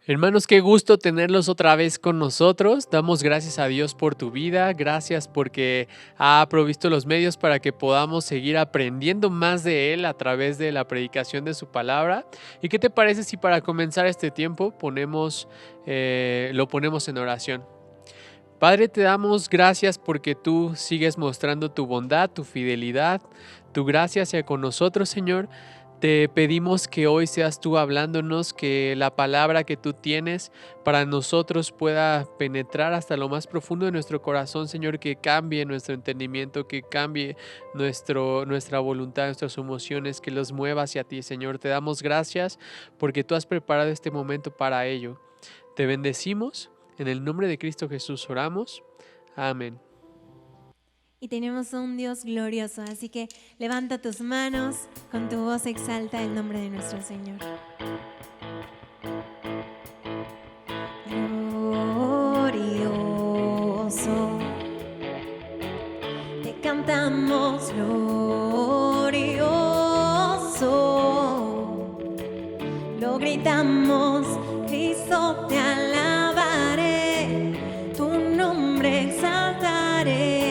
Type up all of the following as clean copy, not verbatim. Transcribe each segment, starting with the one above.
Hermanos, qué gusto tenerlos otra vez con nosotros. Damos gracias a Dios por tu vida. Gracias porque ha provisto los medios para que podamos seguir aprendiendo más de Él a través de la predicación de su palabra. ¿Y qué te parece si para comenzar este tiempo lo ponemos en oración? Padre, te damos gracias porque tú sigues mostrando tu bondad, tu fidelidad, tu gracia hacia con nosotros, Señor. Te pedimos que hoy seas tú hablándonos, que la palabra que tú tienes para nosotros pueda penetrar hasta lo más profundo de nuestro corazón, Señor, que cambie nuestro entendimiento, que cambie nuestra voluntad, nuestras emociones, que los mueva hacia ti, Señor. Te damos gracias porque tú has preparado este momento para ello. Te bendecimos. En el nombre de Cristo Jesús oramos. Amén. Y tenemos un Dios glorioso, así que levanta tus manos, con tu voz exalta el nombre de nuestro Señor. Glorioso, te cantamos glorioso, lo gritamos, Cristo te alabaré, tu nombre exaltaré.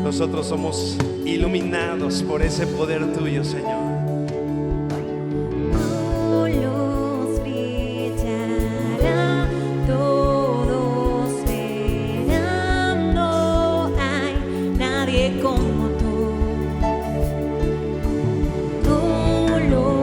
Nosotros somos iluminados por ese poder tuyo, Señor. Tú los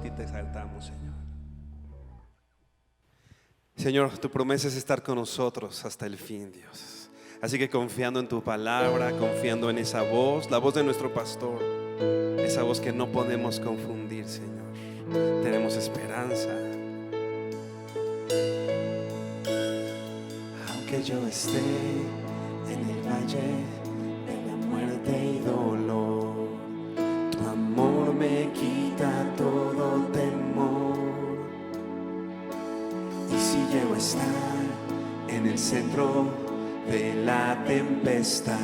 ti te exaltamos, Señor. Señor, tu promesa es estar con nosotros hasta el fin, Dios. Así que confiando en tu palabra, confiando en esa voz, la voz de nuestro pastor, esa voz que no podemos confundir, Señor, tenemos esperanza. Aunque yo esté en el valle de la muerte y dolor, tu amor me quita todo temor. Y si llego a estar en el centro de la tempestad,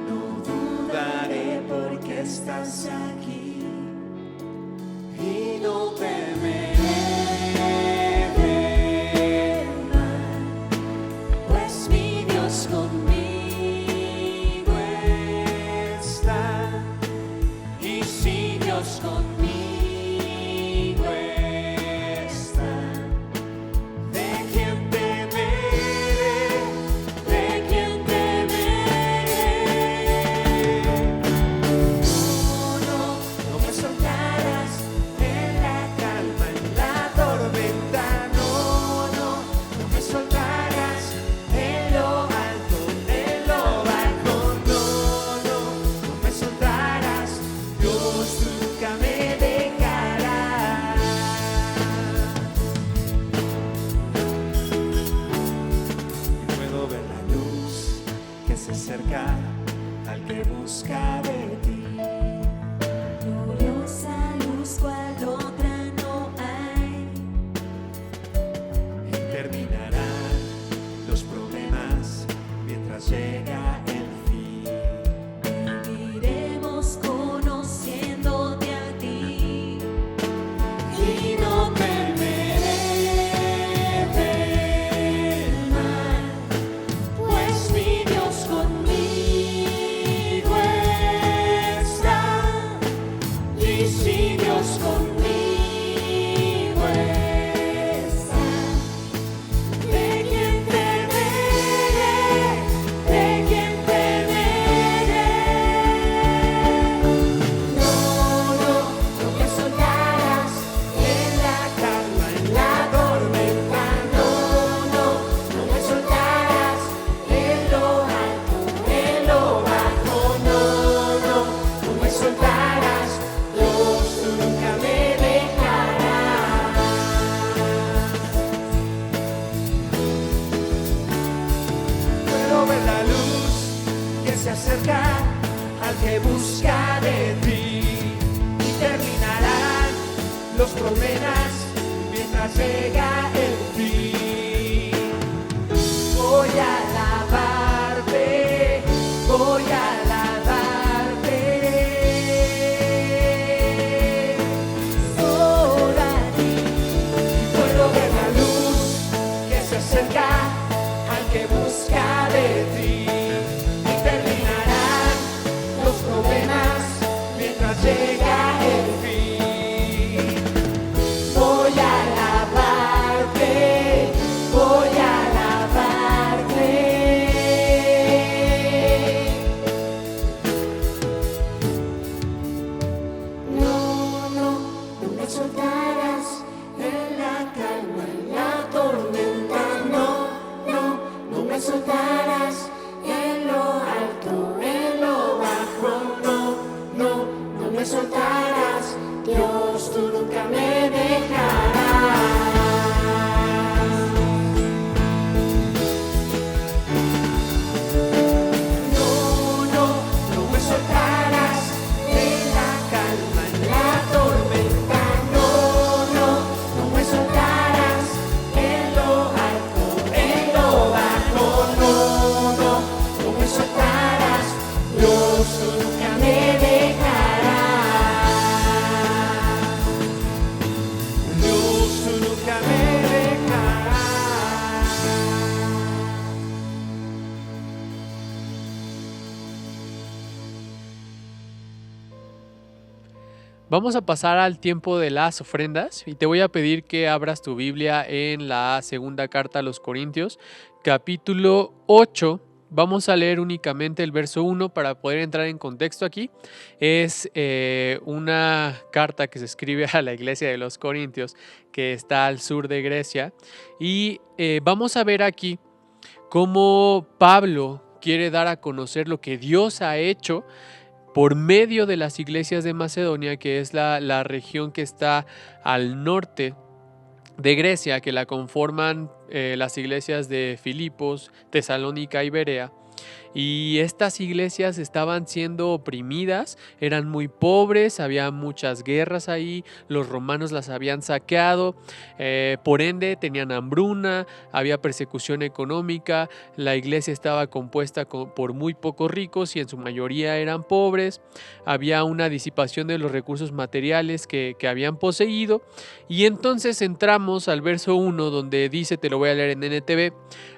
no dudaré porque estás aquí y no temeré del mal, pues mi Dios conmigo está. Y si Dios conmigo al que busca de ti. Gloriosa luz cual otra no hay. Y terminarán los problemas mientras llega el fin. Viviremos conociéndote a ti y no temeré del mal, pues mi Dios conmigo está. Y si Dios conmigo está, ¿de quién temeré? ¿De quién temeré? No, no, no me soltarás en la calma, en la tormenta. No, no, no me soltarás en lo alto, en lo bajo. No, no, no me soltarás. Dios, tú nunca me dejarás. Puedo ver la luz que se acerca al que busca de ti. Y terminarán los problemas mientras llega el fin. Voy a alabarte, voy a alabarte. Solo a ti. Puedo ver la luz que se acerca al que busca de ti. Y terminarán los problemas mientras llega el fin. Voy a alabarte, voy a alabarte. No, no, no me soltarás en la calma, en la tormenta. No, no, no me soltarás en lo alto, en lo bajo. No, no, no me soltarás. Dios, tú nunca me dejarás. No, no, no me soltarás en la calma, en la tormenta. No, no, no me soltarás en lo alto, en lo bajo. No, no, no me soltarás. Dios, tú nunca me dejarás. Dios, tú nunca me dejarás. Vamos a pasar al tiempo de las ofrendas y te voy a pedir que abras tu Biblia en la segunda carta a los Corintios, capítulo 8, Vamos a leer únicamente el verso 1 para poder entrar en contexto aquí. Es una carta que se escribe a la iglesia de los Corintios, que está al sur de Grecia. Y vamos a ver aquí cómo Pablo quiere dar a conocer lo que Dios ha hecho por medio de las iglesias de Macedonia, que es la región que está al norte de Grecia, que la conforman las iglesias de Filipos, Tesalónica y Berea. Y estas iglesias estaban siendo oprimidas, eran muy pobres, había muchas guerras ahí, los romanos las habían saqueado, por ende tenían hambruna, había persecución económica, la iglesia estaba compuesta por muy pocos ricos y en su mayoría eran pobres, había una disipación de los recursos materiales que habían poseído. Y entonces entramos al verso 1 donde dice, te lo voy a leer en NTV,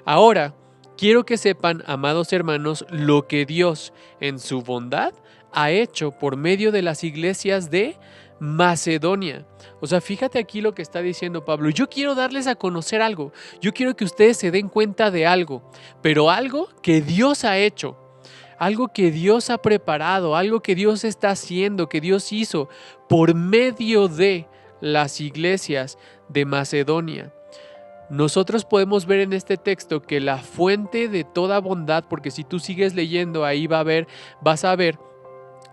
ahora quiero que sepan, amados hermanos, lo que Dios en su bondad ha hecho por medio de las iglesias de Macedonia. O sea, fíjate aquí lo que está diciendo Pablo. Yo quiero darles a conocer algo. Yo quiero que ustedes se den cuenta de algo, pero algo que Dios ha hecho. Algo que Dios ha preparado, algo que Dios está haciendo, que Dios hizo por medio de las iglesias de Macedonia. Nosotros podemos ver en este texto que la fuente de toda bondad, porque si tú sigues leyendo ahí vas a ver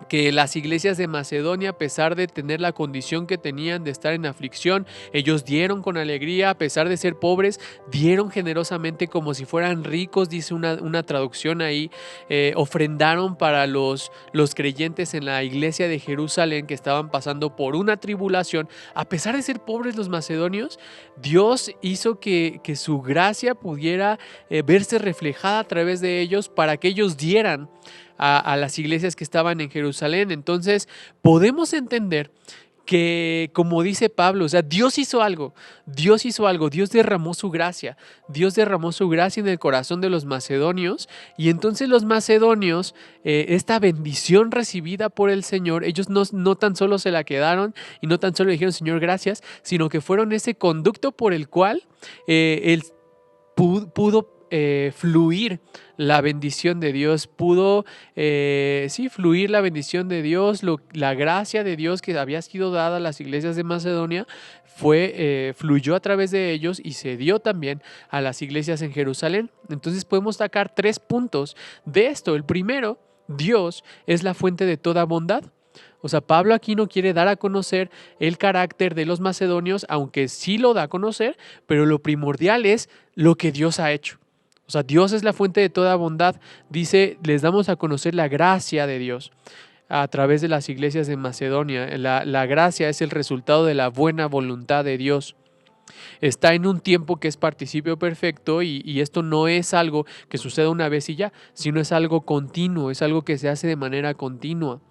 que las iglesias de Macedonia, a pesar de tener la condición que tenían de estar en aflicción, ellos dieron con alegría, a pesar de ser pobres, dieron generosamente como si fueran ricos, dice una traducción ahí, ofrendaron para los creyentes en la iglesia de Jerusalén que estaban pasando por una tribulación. A pesar de ser pobres los macedonios, Dios hizo que su gracia pudiera verse reflejada a través de ellos para que ellos dieran a las iglesias que estaban en Jerusalén. Entonces podemos entender que, como dice Pablo, o sea, Dios hizo algo, Dios derramó su gracia en el corazón de los macedonios, y entonces los macedonios, esta bendición recibida por el Señor, ellos no tan solo se la quedaron y no tan solo dijeron Señor gracias, sino que fueron ese conducto por el cual Él pudo fluir la bendición de Dios, pudo fluir la bendición de Dios, la gracia de Dios que había sido dada a las iglesias de Macedonia fluyó a través de ellos y se dio también a las iglesias en Jerusalén. Entonces podemos sacar 3 puntos de esto. El primero, Dios es la fuente de toda bondad. O sea, Pablo aquí no quiere dar a conocer el carácter de los macedonios, aunque sí lo da a conocer, pero lo primordial es lo que Dios ha hecho. O sea, Dios es la fuente de toda bondad. Dice, les damos a conocer la gracia de Dios a través de las iglesias de Macedonia. La gracia es el resultado de la buena voluntad de Dios. Está en un tiempo que es participio perfecto y esto no es algo que suceda una vez y ya, sino es algo continuo, es algo que se hace de manera continua.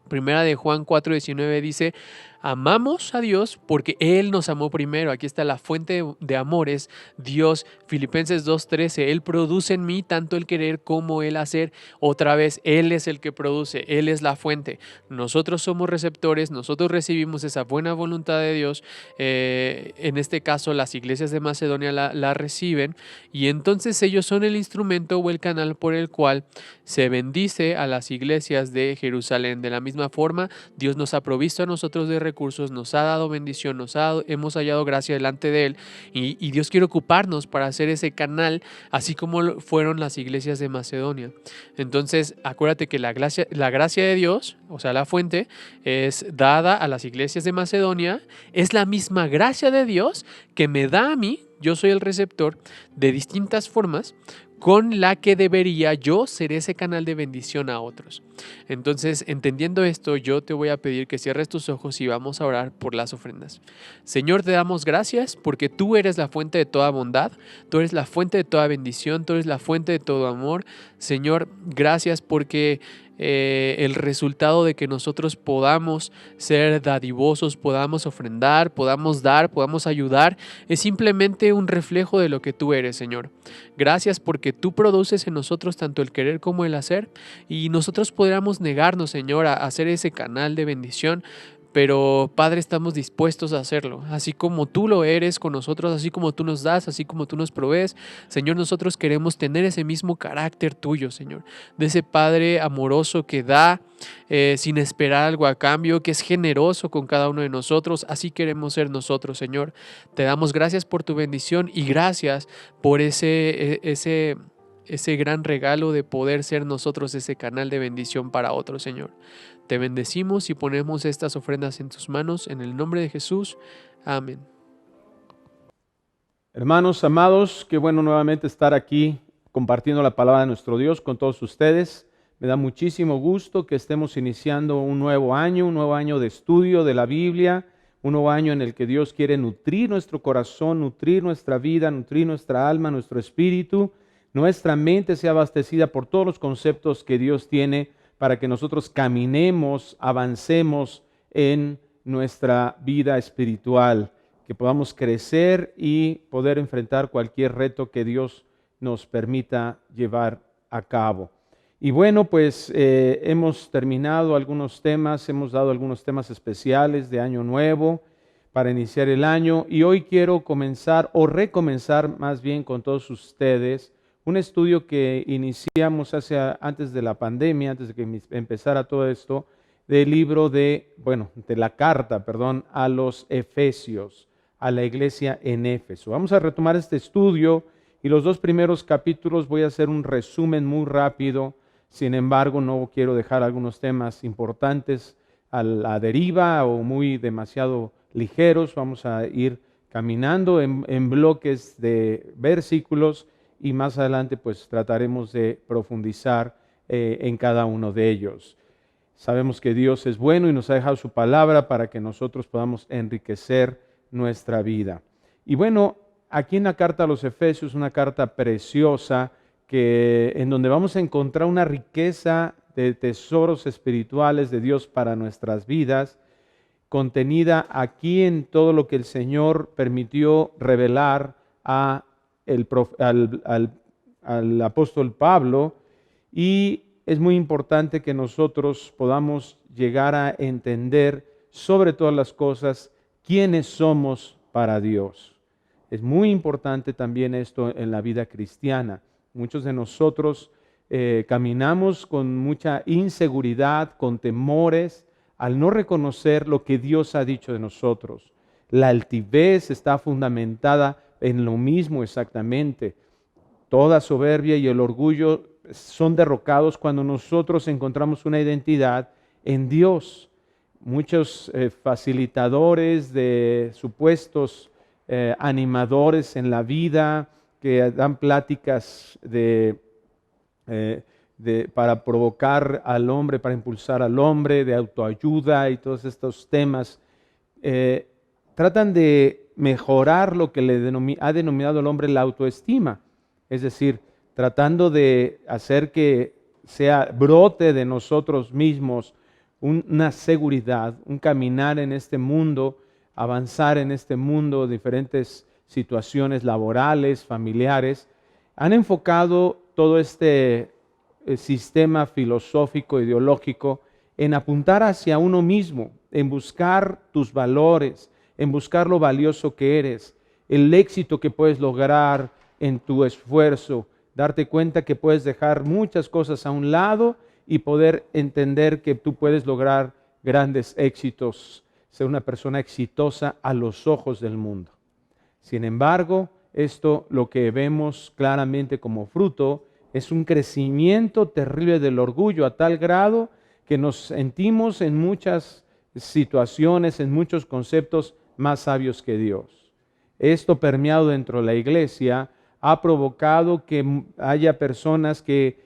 Primera de Juan 4:19 dice, amamos a Dios porque Él nos amó primero. Aquí está la fuente de amor, es Dios. Filipenses 2:13, Él produce en mí tanto el querer como el hacer. Otra vez, Él es el que produce, Él es la fuente. Nosotros somos receptores, nosotros recibimos esa buena voluntad de Dios. En este caso, las iglesias de Macedonia la reciben y entonces ellos son el instrumento o el canal por el cual se bendice a las iglesias de Jerusalén. De la misma forma, Dios nos ha provisto a nosotros de recursos, nos ha dado bendición, hemos hallado gracia delante de Él y Dios quiere ocuparnos para hacer ese canal, así como fueron las iglesias de Macedonia. Entonces, acuérdate que la gracia de Dios, o sea, la fuente, es dada a las iglesias de Macedonia, es la misma gracia de Dios que me da a mí, yo soy el receptor, de distintas formas, con la que debería yo ser ese canal de bendición a otros. Entonces, entendiendo esto, yo te voy a pedir que cierres tus ojos y vamos a orar por las ofrendas. Señor, te damos gracias porque tú eres la fuente de toda bondad, tú eres la fuente de toda bendición, tú eres la fuente de todo amor. Señor, gracias porque el resultado de que nosotros podamos ser dadivosos, podamos ofrendar, podamos dar, podamos ayudar, es simplemente un reflejo de lo que tú eres, Señor. Gracias porque tú produces en nosotros tanto el querer como el hacer y nosotros podríamos negarnos, Señor, a hacer ese canal de bendición, Pero Padre, estamos dispuestos a hacerlo, así como tú lo eres con nosotros, así como tú nos das, así como tú nos provees. Señor, nosotros queremos tener ese mismo carácter tuyo, Señor, de ese Padre amoroso que da sin esperar algo a cambio, que es generoso con cada uno de nosotros. Así queremos ser nosotros, Señor. Te damos gracias por tu bendición y gracias por ese gran regalo de poder ser nosotros ese canal de bendición para otros, Señor. Te bendecimos y ponemos estas ofrendas en tus manos, en el nombre de Jesús. Amén. Hermanos amados, qué bueno nuevamente estar aquí compartiendo la palabra de nuestro Dios con todos ustedes. Me da muchísimo gusto que estemos iniciando un nuevo año de estudio de la Biblia, un nuevo año en el que Dios quiere nutrir nuestro corazón, nutrir nuestra vida, nutrir nuestra alma, nuestro espíritu. Nuestra mente sea abastecida por todos los conceptos que Dios tiene para que nosotros caminemos, avancemos en nuestra vida espiritual, que podamos crecer y poder enfrentar cualquier reto que Dios nos permita llevar a cabo. Y bueno, pues hemos terminado algunos temas, hemos dado algunos temas especiales de Año Nuevo para iniciar el año, y hoy quiero comenzar o recomenzar más bien con todos ustedes un estudio que iniciamos antes de la pandemia, antes de que empezara todo esto, del libro de la carta, a los Efesios, a la iglesia en Éfeso. Vamos a retomar este estudio y los 2 primeros capítulos voy a hacer un resumen muy rápido. Sin embargo, no quiero dejar algunos temas importantes a la deriva o muy demasiado ligeros. Vamos a ir caminando en bloques de versículos y más adelante pues trataremos de profundizar en cada uno de ellos. Sabemos que Dios es bueno y nos ha dejado su palabra para que nosotros podamos enriquecer nuestra vida. Y bueno, aquí en la carta a los Efesios, una carta preciosa en donde vamos a encontrar una riqueza de tesoros espirituales de Dios para nuestras vidas, contenida aquí en todo lo que el Señor permitió revelar al apóstol Pablo, y es muy importante que nosotros podamos llegar a entender sobre todas las cosas quiénes somos para Dios. Es muy importante también esto en la vida cristiana. Muchos de nosotros caminamos con mucha inseguridad, con temores, al no reconocer lo que Dios ha dicho de nosotros. La altivez está fundamentada en lo mismo exactamente. Toda soberbia y el orgullo son derrocados cuando nosotros encontramos una identidad en Dios. Muchos facilitadores de supuestos animadores en la vida que dan pláticas para provocar al hombre, para impulsar al hombre, de autoayuda y todos estos temas, tratan de mejorar lo que ha denominado el hombre la autoestima, es decir, tratando de hacer que brote de nosotros mismos una seguridad, un caminar en este mundo, avanzar en este mundo, diferentes situaciones laborales, familiares. Han enfocado todo este sistema filosófico, ideológico, en apuntar hacia uno mismo, en buscar tus valores, en buscar lo valioso que eres, el éxito que puedes lograr en tu esfuerzo, darte cuenta que puedes dejar muchas cosas a un lado y poder entender que tú puedes lograr grandes éxitos, ser una persona exitosa a los ojos del mundo. Sin embargo, esto lo que vemos claramente como fruto es un crecimiento terrible del orgullo a tal grado que nos sentimos en muchas situaciones, en muchos conceptos más sabios que Dios. Esto permeado dentro de la iglesia ha provocado que haya personas que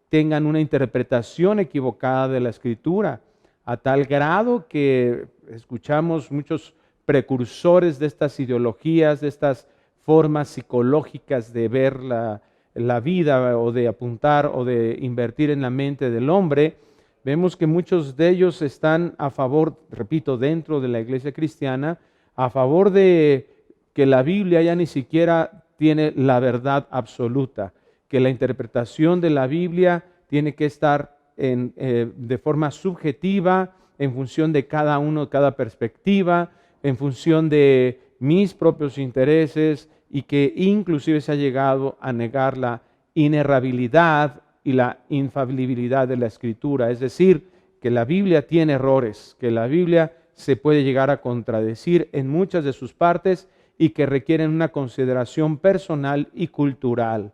tengan una interpretación equivocada de la Escritura, a tal grado que escuchamos muchos precursores de estas ideologías, de estas formas psicológicas de ver la vida o de apuntar o de invertir en la mente del hombre. Vemos que muchos de ellos están a favor, repito, dentro de la iglesia cristiana, a favor de que la Biblia ya ni siquiera tiene la verdad absoluta, que la interpretación de la Biblia tiene que estar de forma subjetiva en función de cada uno, cada perspectiva, en función de mis propios intereses, y que inclusive se ha llegado a negar la inerrabilidad y la infalibilidad de la Escritura. Es decir, que la Biblia tiene errores, que la Biblia se puede llegar a contradecir en muchas de sus partes y que requieren una consideración personal y cultural.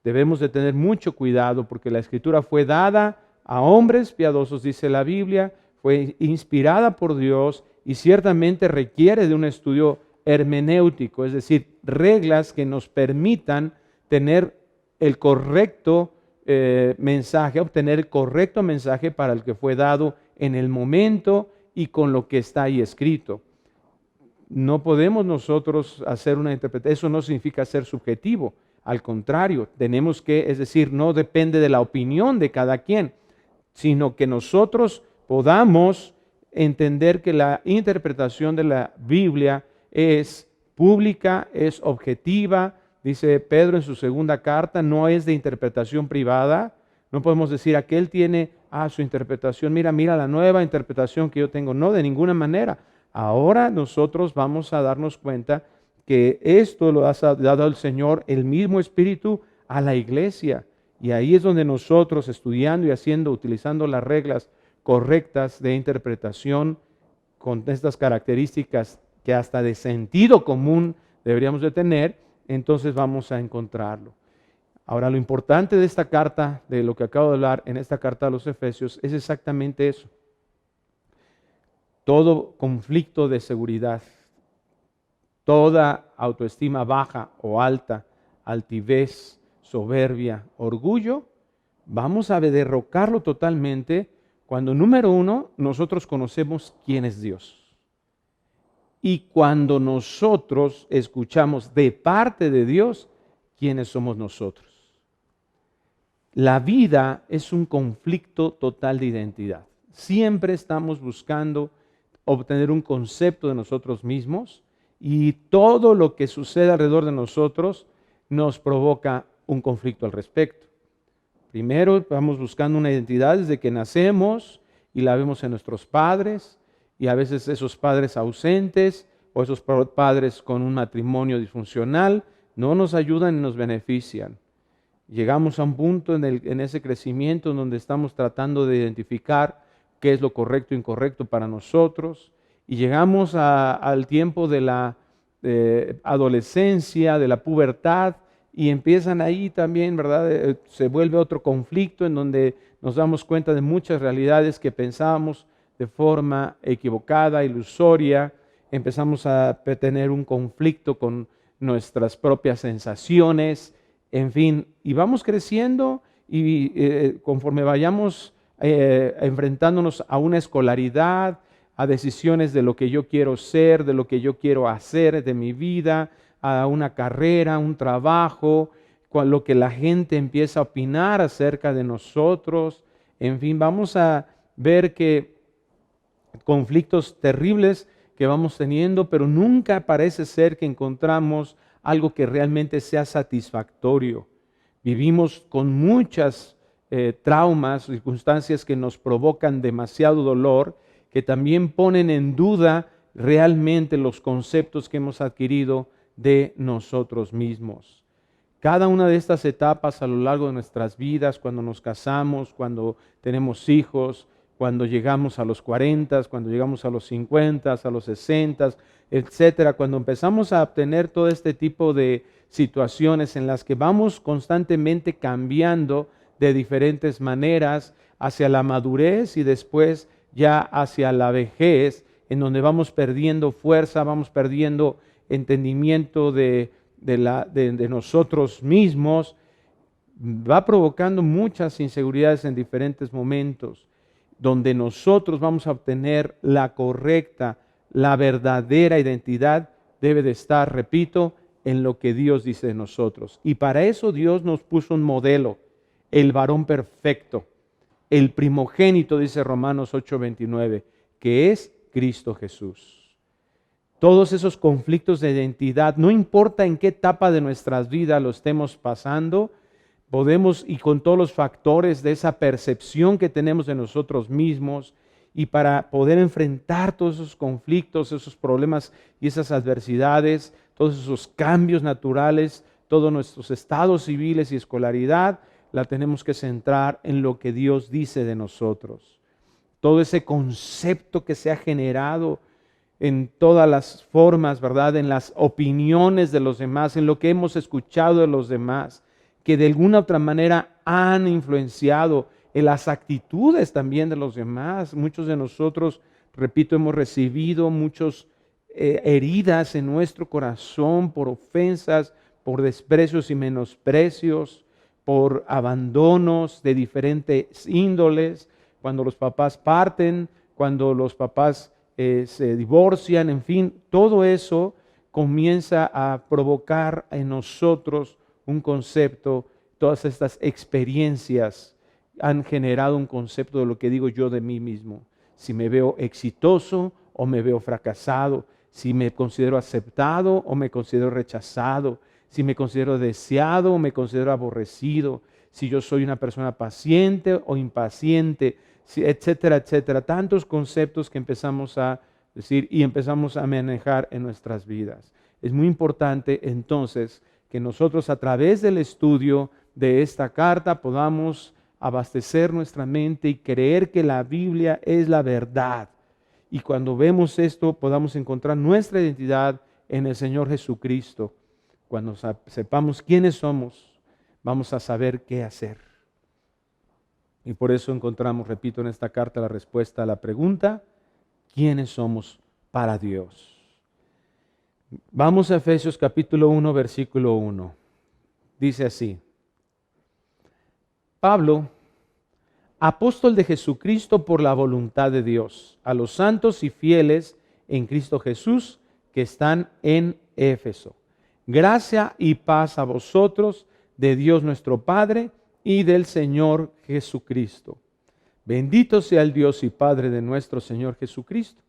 Debemos de tener mucho cuidado porque la Escritura fue dada a hombres piadosos, dice la Biblia, fue inspirada por Dios y ciertamente requiere de un estudio hermenéutico, es decir, reglas que nos permitan tener el correcto mensaje, obtener el correcto mensaje para el que fue dado en el momento y con lo que está ahí escrito. No podemos nosotros hacer una interpretación, eso no significa ser subjetivo, al contrario, tenemos que, es decir, no depende de la opinión de cada quien, sino que nosotros podamos entender que la interpretación de la Biblia es pública, es objetiva. Dice Pedro en su segunda carta, no es de interpretación privada. No podemos decir, aquel tiene su interpretación, mira la nueva interpretación que yo tengo. No, de ninguna manera. Ahora nosotros vamos a darnos cuenta que esto lo ha dado el Señor, el mismo Espíritu, a la iglesia. Y ahí es donde nosotros, estudiando y utilizando las reglas correctas de interpretación, con estas características que hasta de sentido común deberíamos de tener, entonces vamos a encontrarlo. Ahora, lo importante de esta carta, de lo que acabo de hablar en esta carta a los Efesios, es exactamente eso. Todo conflicto de seguridad, toda autoestima baja o alta, altivez, soberbia, orgullo, vamos a derrocarlo totalmente cuando, número uno, nosotros conocemos quién es Dios. Y cuando nosotros escuchamos de parte de Dios, quiénes somos nosotros. La vida es un conflicto total de identidad. Siempre estamos buscando obtener un concepto de nosotros mismos y todo lo que sucede alrededor de nosotros nos provoca un conflicto al respecto. Primero vamos buscando una identidad desde que nacemos y la vemos en nuestros padres, y a veces esos padres ausentes o esos padres con un matrimonio disfuncional no nos ayudan y nos benefician. Llegamos a un punto en ese crecimiento donde estamos tratando de identificar qué es lo correcto e incorrecto para nosotros, y llegamos al tiempo de la adolescencia, de la pubertad, y empiezan ahí también, ¿verdad? Se vuelve otro conflicto en donde nos damos cuenta de muchas realidades que pensábamos de forma equivocada, ilusoria. Empezamos a tener un conflicto con nuestras propias sensaciones, en fin, y vamos creciendo y conforme vayamos enfrentándonos a una escolaridad, a decisiones de lo que yo quiero ser, de lo que yo quiero hacer de mi vida, a una carrera, un trabajo, lo que la gente empieza a opinar acerca de nosotros. En fin, vamos a ver que conflictos terribles que vamos teniendo, pero nunca parece ser que encontramos algo que realmente sea satisfactorio. Vivimos con muchas traumas, circunstancias que nos provocan demasiado dolor, que también ponen en duda realmente los conceptos que hemos adquirido de nosotros mismos. Cada una de estas etapas a lo largo de nuestras vidas, cuando nos casamos, cuando tenemos hijos, cuando llegamos a los 40, cuando llegamos a los 50, a los 60, etcétera, cuando empezamos a obtener todo este tipo de situaciones en las que vamos constantemente cambiando de diferentes maneras hacia la madurez y después ya hacia la vejez, en donde vamos perdiendo fuerza, vamos perdiendo entendimiento de nosotros mismos, va provocando muchas inseguridades en diferentes momentos, donde nosotros vamos a obtener la correcta, la verdadera identidad, debe de estar, repito, en lo que Dios dice de nosotros. Y para eso Dios nos puso un modelo, el varón perfecto, el primogénito, dice Romanos 8:29, que es Cristo Jesús. Todos esos conflictos de identidad, no importa en qué etapa de nuestras vidas lo estemos pasando, podemos, y con todos los factores de esa percepción que tenemos de nosotros mismos y para poder enfrentar todos esos conflictos, esos problemas y esas adversidades, todos esos cambios naturales, todos nuestros estados civiles y escolaridad, la tenemos que centrar en lo que Dios dice de nosotros. Todo ese concepto que se ha generado en todas las formas, ¿verdad? En las opiniones de los demás, en lo que hemos escuchado de los demás, que de alguna otra manera han influenciado en las actitudes también de los demás. Muchos de nosotros, repito, hemos recibido muchas heridas en nuestro corazón por ofensas, por desprecios y menosprecios, por abandonos de diferentes índoles, cuando los papás parten, cuando los papás se divorcian, en fin, todo eso comienza a provocar en nosotros un concepto. Todas estas experiencias han generado un concepto de lo que digo yo de mí mismo. Si me veo exitoso o me veo fracasado, si me considero aceptado o me considero rechazado, si me considero deseado o me considero aborrecido, si yo soy una persona paciente o impaciente, etcétera, etcétera. Tantos conceptos que empezamos a decir y empezamos a manejar en nuestras vidas. Es muy importante entonces que nosotros a través del estudio de esta carta podamos abastecer nuestra mente y creer que la Biblia es la verdad. Y cuando vemos esto podamos encontrar nuestra identidad en el Señor Jesucristo. Cuando sepamos quiénes somos, vamos a saber qué hacer. Y por eso encontramos, repito, en esta carta la respuesta a la pregunta, ¿quiénes somos para Dios? Vamos a Efesios capítulo 1, versículo 1. Dice así: Pablo, apóstol de Jesucristo por la voluntad de Dios, a los santos y fieles en Cristo Jesús que están en Éfeso. Gracia y paz a vosotros, de Dios nuestro Padre y del Señor Jesucristo. Bendito sea el Dios y Padre de nuestro Señor Jesucristo,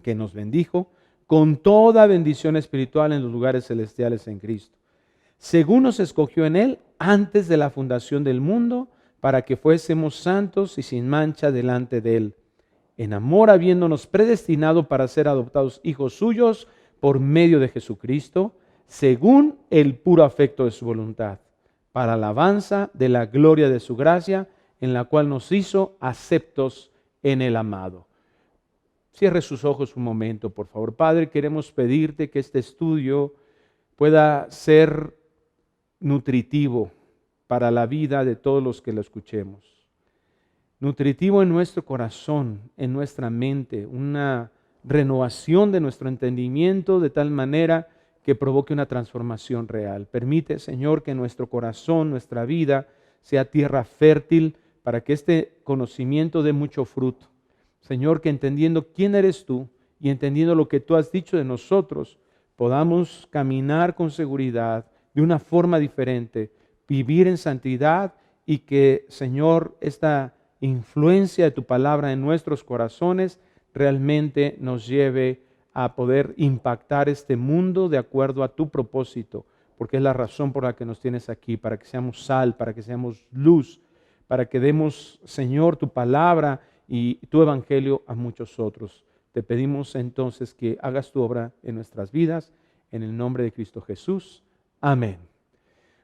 que nos bendijo con toda bendición espiritual en los lugares celestiales en Cristo, según nos escogió en Él antes de la fundación del mundo, para que fuésemos santos y sin mancha delante de Él, en amor habiéndonos predestinado para ser adoptados hijos suyos por medio de Jesucristo, según el puro afecto de su voluntad, para alabanza de la gloria de su gracia, en la cual nos hizo aceptos en el amado. Cierre sus ojos un momento, por favor. Padre, queremos pedirte que este estudio pueda ser nutritivo para la vida de todos los que lo escuchemos. Nutritivo en nuestro corazón, en nuestra mente, una renovación de nuestro entendimiento de tal manera que provoque una transformación real. Permite, Señor, que nuestro corazón, nuestra vida, sea tierra fértil para que este conocimiento dé mucho fruto. Señor, que entendiendo quién eres tú y entendiendo lo que tú has dicho de nosotros, podamos caminar con seguridad, de una forma diferente, vivir en santidad y que, Señor, esta influencia de tu palabra en nuestros corazones realmente nos lleve a poder impactar este mundo de acuerdo a tu propósito, porque es la razón por la que nos tienes aquí, para que seamos sal, para que seamos luz, para que demos, Señor, tu palabra y tu evangelio a muchos otros. Te pedimos entonces que hagas tu obra en nuestras vidas, en el nombre de Cristo Jesús. Amén.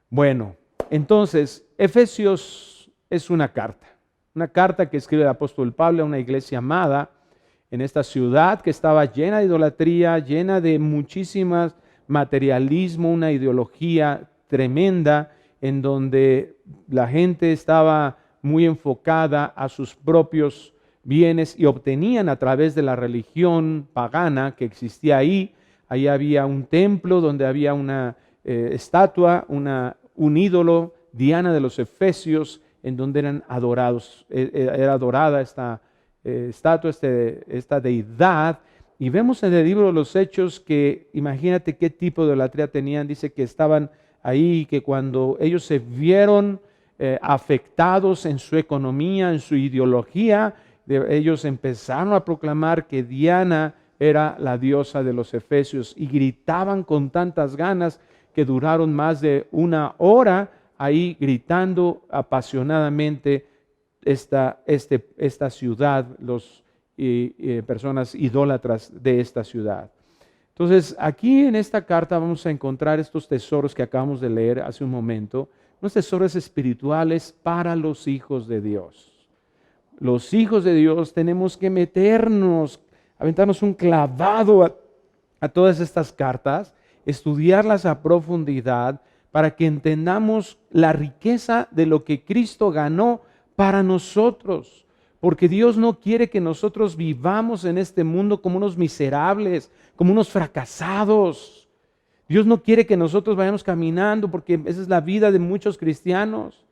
Bueno, entonces, Efesios es una carta que escribe el apóstol Pablo a una iglesia amada en esta ciudad que estaba llena de idolatría, llena de muchísimas materialismo, una ideología tremenda en donde la gente estaba muy enfocada a sus propios bienes y obtenían a través de la religión pagana que existía ahí. Ahí había un templo donde había una estatua, un ídolo, Diana de los Efesios, en donde eran adorados. Era adorada esta estatua, esta deidad. Y vemos en el libro de los Hechos que, imagínate qué tipo de idolatría tenían. Dice que estaban ahí, que cuando ellos se vieron afectados en su economía, en su ideología, ellos empezaron a proclamar que Diana era la diosa de los Efesios y gritaban con tantas ganas que duraron más de una hora ahí gritando apasionadamente esta ciudad, los personas idólatras de esta ciudad. Entonces, aquí en esta carta vamos a encontrar estos tesoros que acabamos de leer hace un momento, unos tesoros espirituales para los hijos de Dios. Los hijos de Dios tenemos que aventarnos un clavado a todas estas cartas, estudiarlas a profundidad para que entendamos la riqueza de lo que Cristo ganó para nosotros. Porque Dios no quiere que nosotros vivamos en este mundo como unos miserables, como unos fracasados. Dios no quiere que nosotros vayamos caminando, porque esa es la vida de muchos cristianos.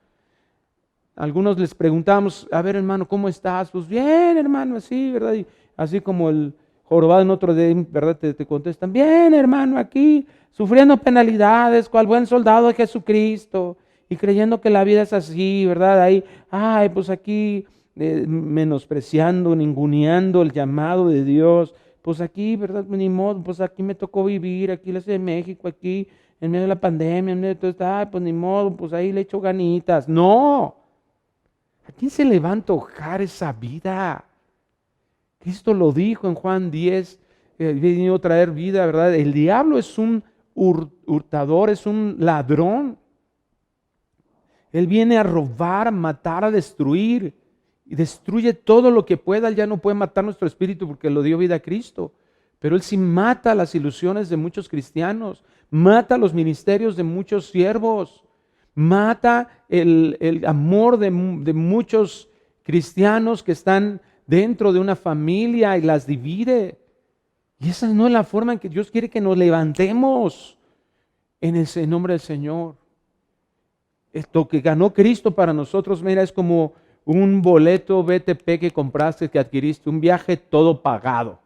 Algunos les preguntamos, a ver hermano, ¿cómo estás? Pues bien hermano, así, ¿verdad? Y así como el jorobado en Notre Dame, ¿verdad? Te contestan, bien hermano, aquí, sufriendo penalidades, cual buen soldado de Jesucristo, y creyendo que la vida es así, ¿verdad? Ahí, pues aquí menospreciando, ninguneando el llamado de Dios. Pues aquí, ¿verdad? Ni modo, pues aquí me tocó vivir, aquí en la Ciudad de México, aquí en medio de la pandemia, en medio de todo esto, pues ni modo, pues ahí le echo ganitas. No, ¿a quién se le va a antojar esa vida? Cristo lo dijo en Juan 10, venido a traer vida, ¿verdad? El diablo es un hurtador, es un ladrón. Él viene a robar, a matar, a destruir. Y destruye todo lo que pueda. Él ya no puede matar nuestro espíritu porque lo dio vida a Cristo. Pero Él sí mata las ilusiones de muchos cristianos. Mata los ministerios de muchos siervos. Mata el amor de muchos cristianos que están dentro de una familia y las divide. Y esa no es la forma en que Dios quiere que nos levantemos en el nombre del Señor. Esto que ganó Cristo para nosotros, mira, es como un boleto BTP que compraste, que adquiriste, un viaje todo pagado.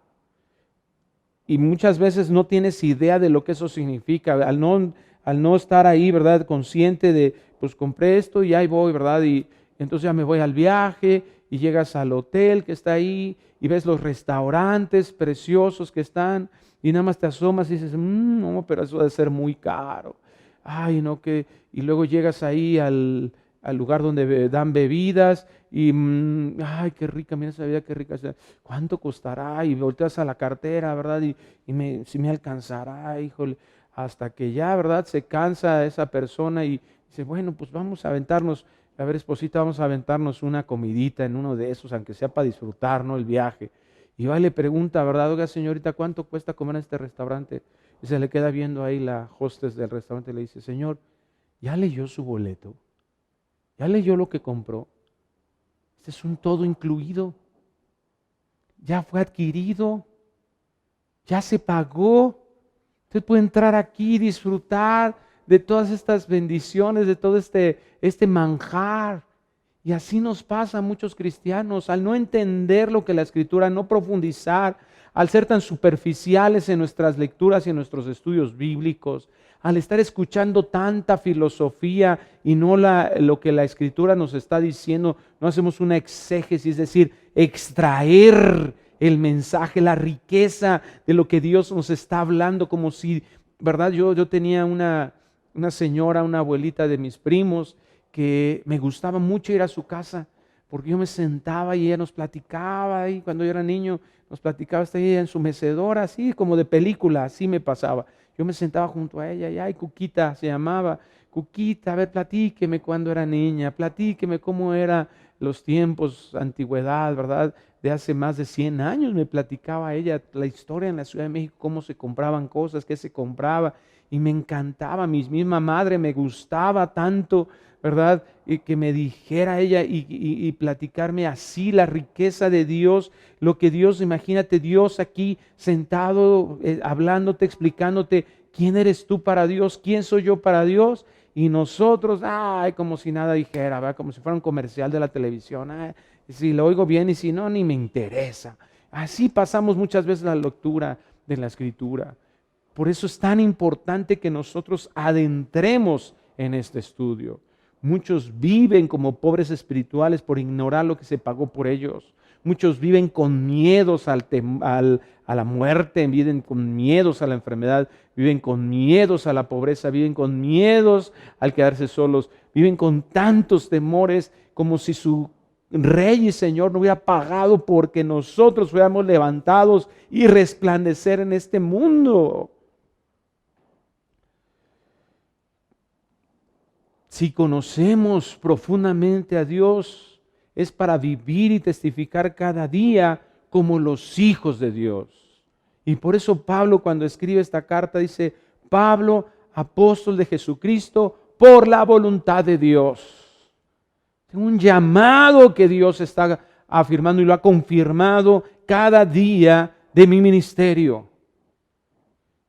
Y muchas veces no tienes idea de lo que eso significa, al no estar ahí, ¿verdad? Consciente de, pues compré esto y ahí voy, ¿verdad? Y entonces ya me voy al viaje y llegas al hotel que está ahí y ves los restaurantes preciosos que están y nada más te asomas y dices, no, pero eso debe ser muy caro. Ay, no, que... Y luego llegas ahí al lugar donde dan bebidas y, ay, qué rica, mira esa bebida, qué rica. ¿Cuánto costará? Y volteas a la cartera, ¿verdad? Y si me alcanzará, híjole, hasta que ya, ¿verdad? Se cansa esa persona y dice, bueno, pues vamos a aventarnos, a ver, esposita, vamos a aventarnos una comidita en uno de esos, aunque sea para disfrutar, ¿no? El viaje. Y va y le pregunta, ¿verdad? Oiga, señorita, ¿cuánto cuesta comer en este restaurante? Y se le queda viendo ahí la hostess del restaurante y le dice, señor, ¿ya leyó su boleto? ¿Ya leyó lo que compró? Este es un todo incluido. Ya fue adquirido. Ya se pagó. Usted puede entrar aquí y disfrutar de todas estas bendiciones, de todo este manjar. Y así nos pasa a muchos cristianos, al no entender lo que la Escritura, no profundizar, al ser tan superficiales en nuestras lecturas y en nuestros estudios bíblicos, al estar escuchando tanta filosofía y no lo que la Escritura nos está diciendo, no hacemos una exégesis, es decir, extraer el mensaje, la riqueza de lo que Dios nos está hablando, como si, ¿verdad? Yo tenía una señora, una abuelita de mis primos, que me gustaba mucho ir a su casa, porque yo me sentaba y ella nos platicaba, y cuando yo era niño nos platicaba, hasta ella en su mecedora, así como de película, así me pasaba. Yo me sentaba junto a ella y ay, Cuquita se llamaba, Cuquita, a ver, platíqueme cuando era niña, platíqueme cómo eran los tiempos, antigüedad, ¿verdad? De hace más de 100 años me platicaba ella la historia en la Ciudad de México, cómo se compraban cosas, qué se compraba, y me encantaba, mi misma madre me gustaba tanto, ¿verdad? Y que me dijera ella y platicarme así la riqueza de Dios, lo que Dios, imagínate Dios aquí sentado, hablándote, explicándote quién eres tú para Dios, quién soy yo para Dios, y nosotros, ay, como si nada dijera, ¿verdad? Como si fuera un comercial de la televisión, ay, si lo oigo bien y si no, ni me interesa. Así pasamos muchas veces la lectura de la Escritura. Por eso es tan importante que nosotros adentremos en este estudio. Muchos viven como pobres espirituales por ignorar lo que se pagó por ellos. Muchos viven con miedos a la muerte, viven con miedos a la enfermedad, viven con miedos a la pobreza, viven con miedos al quedarse solos, viven con tantos temores como si su Rey y Señor no hubiera pagado porque nosotros fuéramos levantados y resplandecer en este mundo. Si conocemos profundamente a Dios, es para vivir y testificar cada día como los hijos de Dios. Y por eso Pablo, cuando escribe esta carta, dice: Pablo, apóstol de Jesucristo, por la voluntad de Dios. Tengo un llamado que Dios está afirmando y lo ha confirmado cada día de mi ministerio.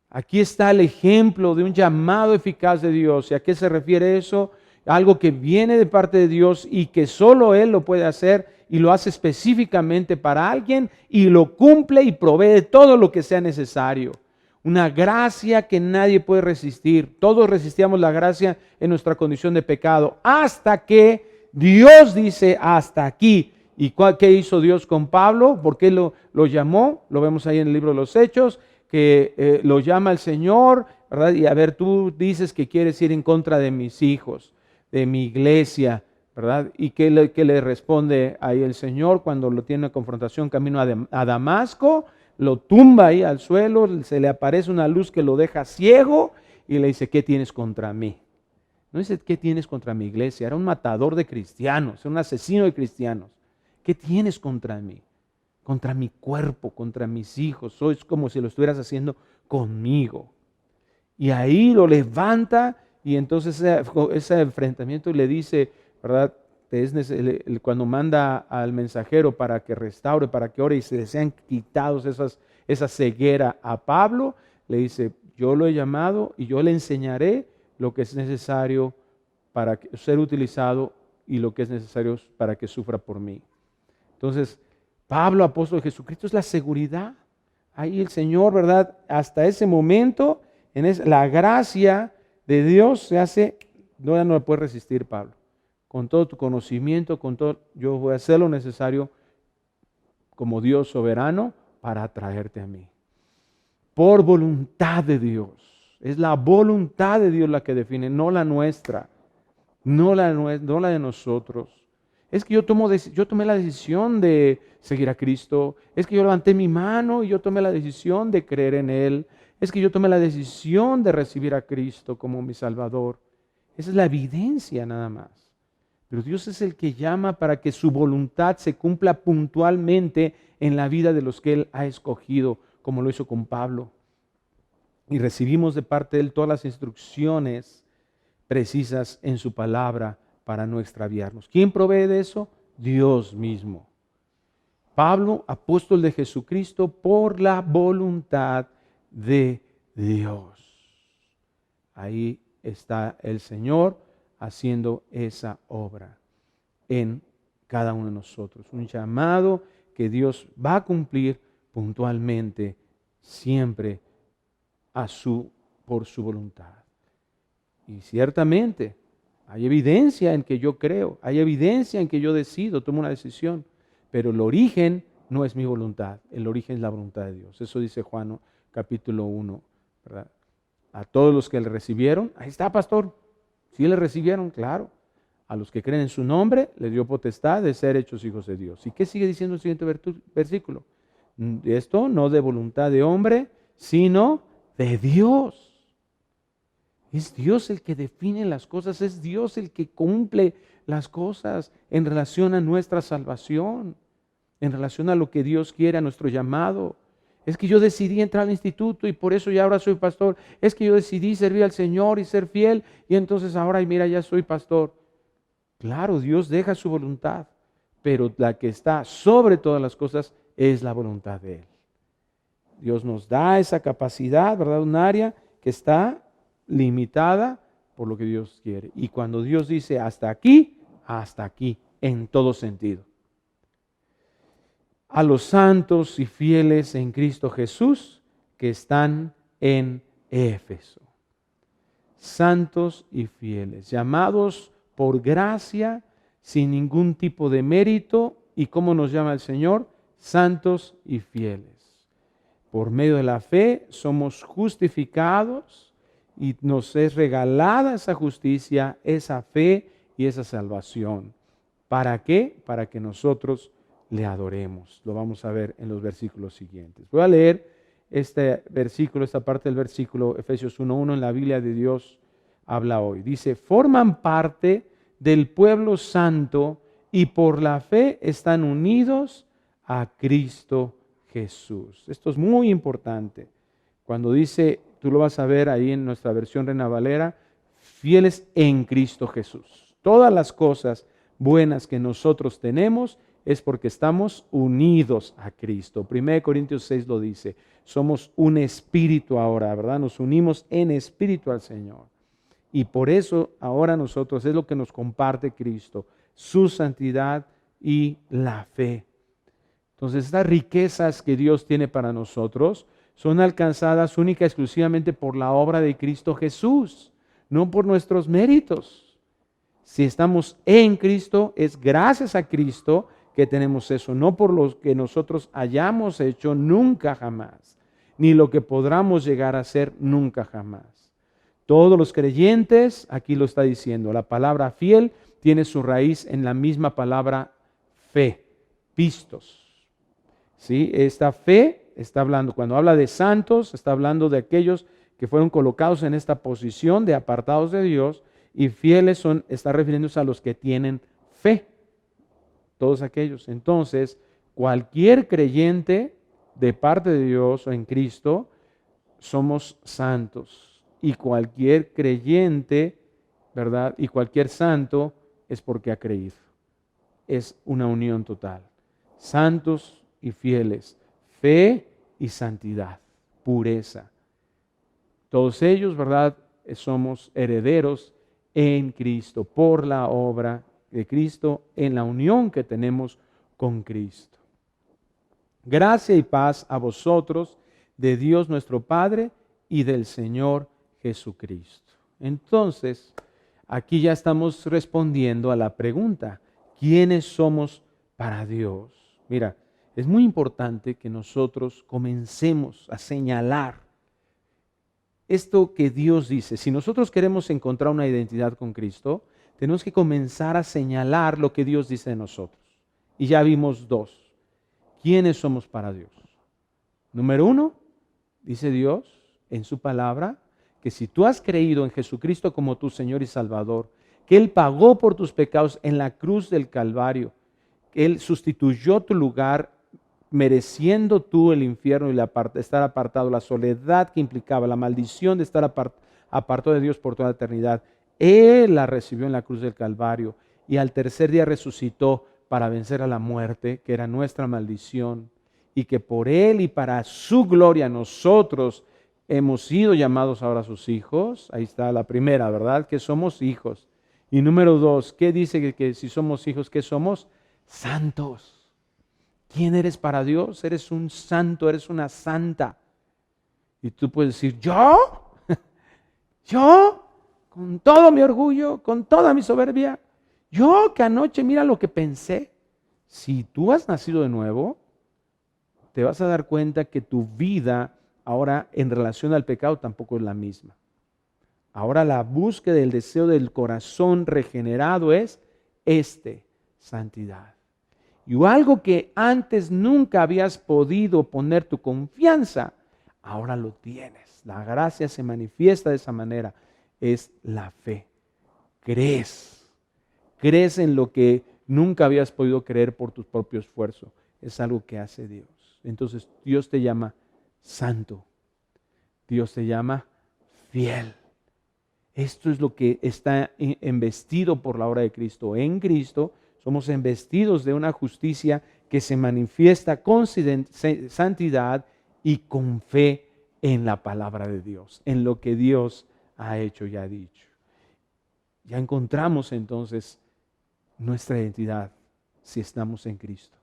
Aquí está el ejemplo de un llamado eficaz de Dios. ¿Y a qué se refiere eso? Algo que viene de parte de Dios y que solo Él lo puede hacer, y lo hace específicamente para alguien y lo cumple y provee todo lo que sea necesario. Una gracia que nadie puede resistir. Todos resistíamos la gracia en nuestra condición de pecado hasta que Dios dice: hasta aquí. ¿Y qué hizo Dios con Pablo? ¿Por qué lo llamó? Lo vemos ahí en el libro de los Hechos, que lo llama el Señor, ¿verdad? Y a ver, tú dices que quieres ir en contra de mis hijos, de mi iglesia, ¿verdad? ¿Y qué le responde ahí el Señor cuando lo tiene en confrontación camino a Damasco? Lo tumba ahí al suelo, se le aparece una luz que lo deja ciego y le dice: ¿qué tienes contra mí? No dice: ¿qué tienes contra mi iglesia? Era un matador de cristianos, era un asesino de cristianos. ¿Qué tienes contra mí? Contra mi cuerpo, contra mis hijos. Sois como si lo estuvieras haciendo conmigo. Y ahí lo levanta, y entonces ese enfrentamiento le dice, ¿verdad? Cuando manda al mensajero para que restaure, para que ore y se le sean quitados esa ceguera a Pablo, le dice: yo lo he llamado y yo le enseñaré lo que es necesario para ser utilizado y lo que es necesario para que sufra por mí. Entonces, Pablo, apóstol de Jesucristo, es la seguridad. Ahí el Señor, ¿verdad? Hasta ese momento, la gracia de Dios se hace, ya no le puede resistir, Pablo. Con todo tu conocimiento, yo voy a hacer lo necesario como Dios soberano para atraerte a mí. Por voluntad de Dios. Es la voluntad de Dios la que define, no la nuestra, no la de nosotros. Es que yo tomé la decisión de seguir a Cristo. Es que yo levanté mi mano y yo tomé la decisión de creer en Él. Es que yo tomé la decisión de recibir a Cristo como mi Salvador. Esa es la evidencia nada más. Pero Dios es el que llama para que su voluntad se cumpla puntualmente en la vida de los que Él ha escogido, como lo hizo con Pablo. Y recibimos de parte de Él todas las instrucciones precisas en su palabra para no extraviarnos. ¿Quién provee de eso? Dios mismo. Pablo, apóstol de Jesucristo, por la voluntad de Dios. Ahí está el Señor haciendo esa obra en cada uno de nosotros. Un llamado que Dios va a cumplir puntualmente, siempre por su voluntad. Y ciertamente hay evidencia en que yo creo, hay evidencia en que yo decido, tomo una decisión, pero el origen no es mi voluntad, el origen es la voluntad de Dios. Eso dice Juan capítulo 1, ¿verdad? A todos los que le recibieron, ahí está, pastor, sí le recibieron, claro. A los que creen en su nombre, les dio potestad de ser hechos hijos de Dios. ¿Y qué sigue diciendo el siguiente versículo? Esto no de voluntad de hombre, sino de Dios. Es Dios el que define las cosas, es Dios el que cumple las cosas en relación a nuestra salvación, en relación a lo que Dios quiere, a nuestro llamado. Es que yo decidí entrar al instituto y por eso ya ahora soy pastor. Es que yo decidí servir al Señor y ser fiel y entonces ahora, y mira, ya soy pastor. Claro, Dios deja su voluntad, pero la que está sobre todas las cosas es la voluntad de Él. Dios nos da esa capacidad, ¿verdad? Un área que está limitada por lo que Dios quiere. Y cuando Dios dice hasta aquí, en todo sentido. A los santos y fieles en Cristo Jesús que están en Éfeso. Santos y fieles, llamados por gracia, sin ningún tipo de mérito. ¿Y cómo nos llama el Señor? Santos y fieles. Por medio de la fe somos justificados y nos es regalada esa justicia, esa fe y esa salvación ¿Para qué? Para que nosotros le adoremos. Lo vamos a ver en los versículos siguientes. Voy a leer este versículo, esta parte del versículo, Efesios 1:1 en la Biblia de Dios habla hoy. Dice, forman parte del pueblo santo y por la fe están unidos a Cristo Jesús. Esto es muy importante. Cuando dice, tú lo vas a ver ahí en nuestra versión Reina Valera, fieles en Cristo Jesús. Todas las cosas buenas que nosotros tenemos es porque estamos unidos a Cristo. 1 Corintios 6 lo dice, somos un espíritu ahora, ¿verdad? Nos unimos en espíritu al Señor. Y por eso ahora nosotros es lo que nos comparte Cristo, su santidad y la fe. Entonces estas riquezas que Dios tiene para nosotros son alcanzadas única y exclusivamente por la obra de Cristo Jesús, no por nuestros méritos. Si estamos en Cristo, es gracias a Cristo que tenemos eso, no por lo que nosotros hayamos hecho nunca jamás, ni lo que podamos llegar a ser nunca jamás. Todos los creyentes, aquí lo está diciendo, la palabra fiel tiene su raíz en la misma palabra fe, pistos. ¿Sí? Esta fe está hablando, cuando habla de santos, está hablando de aquellos que fueron colocados en esta posición de apartados de Dios, y fieles está refiriéndose a los que tienen fe, todos aquellos. Entonces, cualquier creyente de parte de Dios o en Cristo, somos santos. Y cualquier creyente, ¿verdad? Y cualquier santo es porque ha creído. Es una unión total. Santos y fieles, fe y santidad, pureza. Todos ellos, ¿verdad? Somos herederos en Cristo, por la obra de Cristo, en la unión que tenemos con Cristo. Gracia y paz a vosotros, de Dios nuestro Padre y del Señor Jesucristo. Entonces, aquí ya estamos respondiendo a la pregunta, ¿quiénes somos para Dios? Mira, es muy importante que nosotros comencemos a señalar esto que Dios dice. Si nosotros queremos encontrar una identidad con Cristo, tenemos que comenzar a señalar lo que Dios dice de nosotros. Y ya vimos dos. ¿Quiénes somos para Dios? Número 1, dice Dios en su palabra, que si tú has creído en Jesucristo como tu Señor y Salvador, que Él pagó por tus pecados en la cruz del Calvario, que Él sustituyó tu lugar, mereciendo tú el infierno y estar apartado, la soledad que implicaba, la maldición de estar apartado de Dios por toda la eternidad. Él la recibió en la cruz del Calvario y al tercer día resucitó para vencer a la muerte, que era nuestra maldición, y que por Él y para su gloria nosotros hemos sido llamados ahora sus hijos. Ahí está la primera, ¿verdad? Que somos hijos. Y número 2, ¿qué dice que si somos hijos, qué somos? Santos. ¿Quién eres para Dios? Eres un santo, eres una santa. Y tú puedes decir, ¿yo? ¿Yo? Con todo mi orgullo, con toda mi soberbia. Yo que anoche mira lo que pensé. Si tú has nacido de nuevo, te vas a dar cuenta que tu vida ahora en relación al pecado tampoco es la misma. Ahora la búsqueda del deseo del corazón regenerado es santidad. Y algo que antes nunca habías podido poner tu confianza, ahora lo tienes. La gracia se manifiesta de esa manera. Es la fe. Crees en lo que nunca habías podido creer por tu propio esfuerzo. Es algo que hace Dios. Entonces Dios te llama santo. Dios te llama fiel. Esto es lo que está embestido por la obra de Cristo. En Cristo somos embestidos de una justicia que se manifiesta con santidad y con fe en la palabra de Dios, en lo que Dios ha hecho y ha dicho. Ya encontramos entonces nuestra identidad si estamos en Cristo.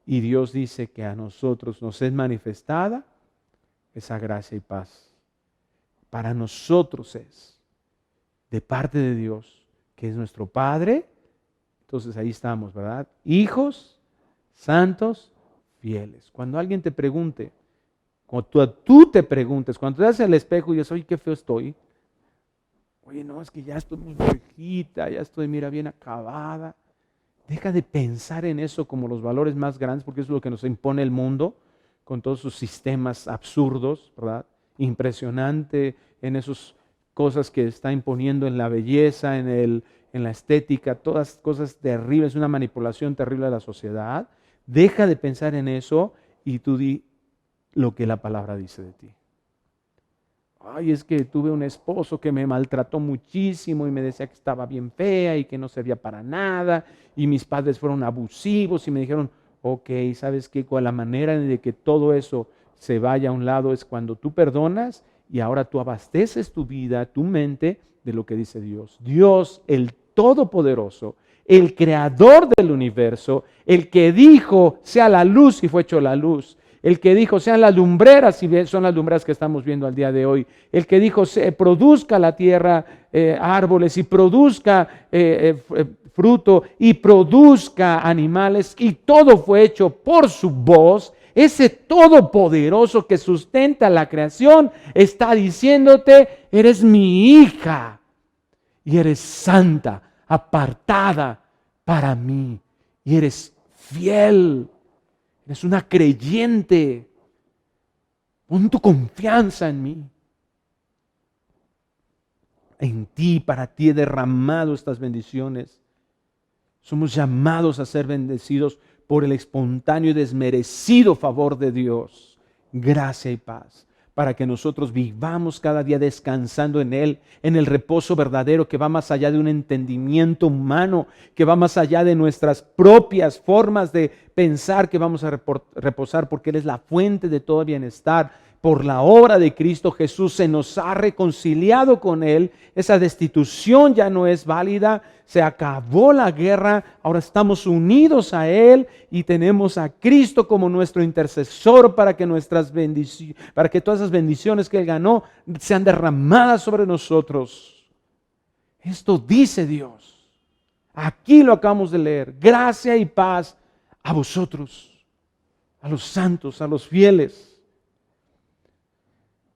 Y Dios dice que a nosotros nos es manifestada esa gracia y paz. Para nosotros es de parte de Dios, que es nuestro Padre. Entonces ahí estamos, ¿verdad? Hijos, santos, fieles. Cuando alguien te pregunte, cuando tú te preguntes, cuando te das el espejo y dices, oye, qué feo estoy. Oye, no, es que ya estoy muy viejita, ya estoy, mira, bien acabada. Deja de pensar en eso como los valores más grandes, porque eso es lo que nos impone el mundo, con todos sus sistemas absurdos, ¿verdad? Impresionante en esas cosas que está imponiendo en la belleza, en la estética, todas cosas terribles, una manipulación terrible de la sociedad. Deja de pensar en eso y tú di lo que la palabra dice de ti. Ay, es que tuve un esposo que me maltrató muchísimo y me decía que estaba bien fea y que no servía para nada, y mis padres fueron abusivos y me dijeron, ok, ¿sabes qué? La manera de que todo eso se vaya a un lado es cuando tú perdonas y ahora tú abasteces tu vida, tu mente de lo que dice Dios. Dios, el Todopoderoso, el Creador del universo, el que dijo, sea la luz y fue hecho la luz. El que dijo, sean las lumbreras, y son las lumbreras que estamos viendo al día de hoy. El que dijo, produzca la tierra árboles y produzca fruto y produzca animales, y todo fue hecho por su voz. Ese todopoderoso que sustenta la creación está diciéndote, eres mi hija y eres santa, apartada para mí, y eres fiel. Eres una creyente. Pon tu confianza en mí. En ti, para ti he derramado estas bendiciones. Somos llamados a ser bendecidos por el espontáneo y desmerecido favor de Dios. Gracia y paz, para que nosotros vivamos cada día descansando en Él, en el reposo verdadero que va más allá de un entendimiento humano, que va más allá de nuestras propias formas de pensar que vamos a reposar, porque Él es la fuente de todo bienestar. Por la obra de Cristo Jesús se nos ha reconciliado con Él. Esa destitución ya no es válida. Se acabó la guerra. Ahora estamos unidos a Él y tenemos a Cristo como nuestro intercesor para que para que todas esas bendiciones que Él ganó sean derramadas sobre nosotros. Esto dice Dios. Aquí lo acabamos de leer. Gracia y paz a vosotros, a los santos, a los fieles.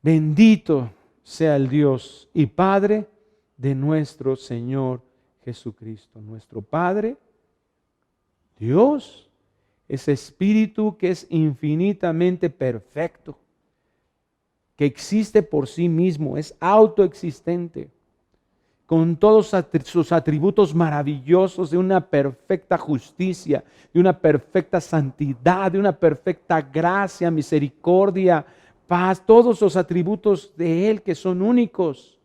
Bendito sea el Dios y Padre de nuestro Señor Jesucristo. Nuestro Padre, Dios, ese Espíritu que es infinitamente perfecto, que existe por sí mismo, es autoexistente, con todos sus atributos maravillosos de una perfecta justicia, de una perfecta santidad, de una perfecta gracia, misericordia, paz, todos los atributos de Él que son únicos.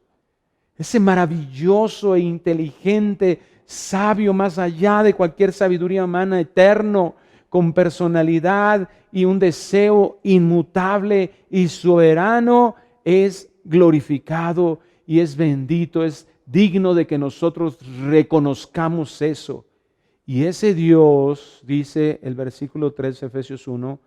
Ese maravilloso e inteligente, sabio más allá de cualquier sabiduría humana, eterno, con personalidad y un deseo inmutable y soberano, es glorificado y es bendito, es digno de que nosotros reconozcamos eso. Y ese Dios, dice el versículo 3 de Efesios 1,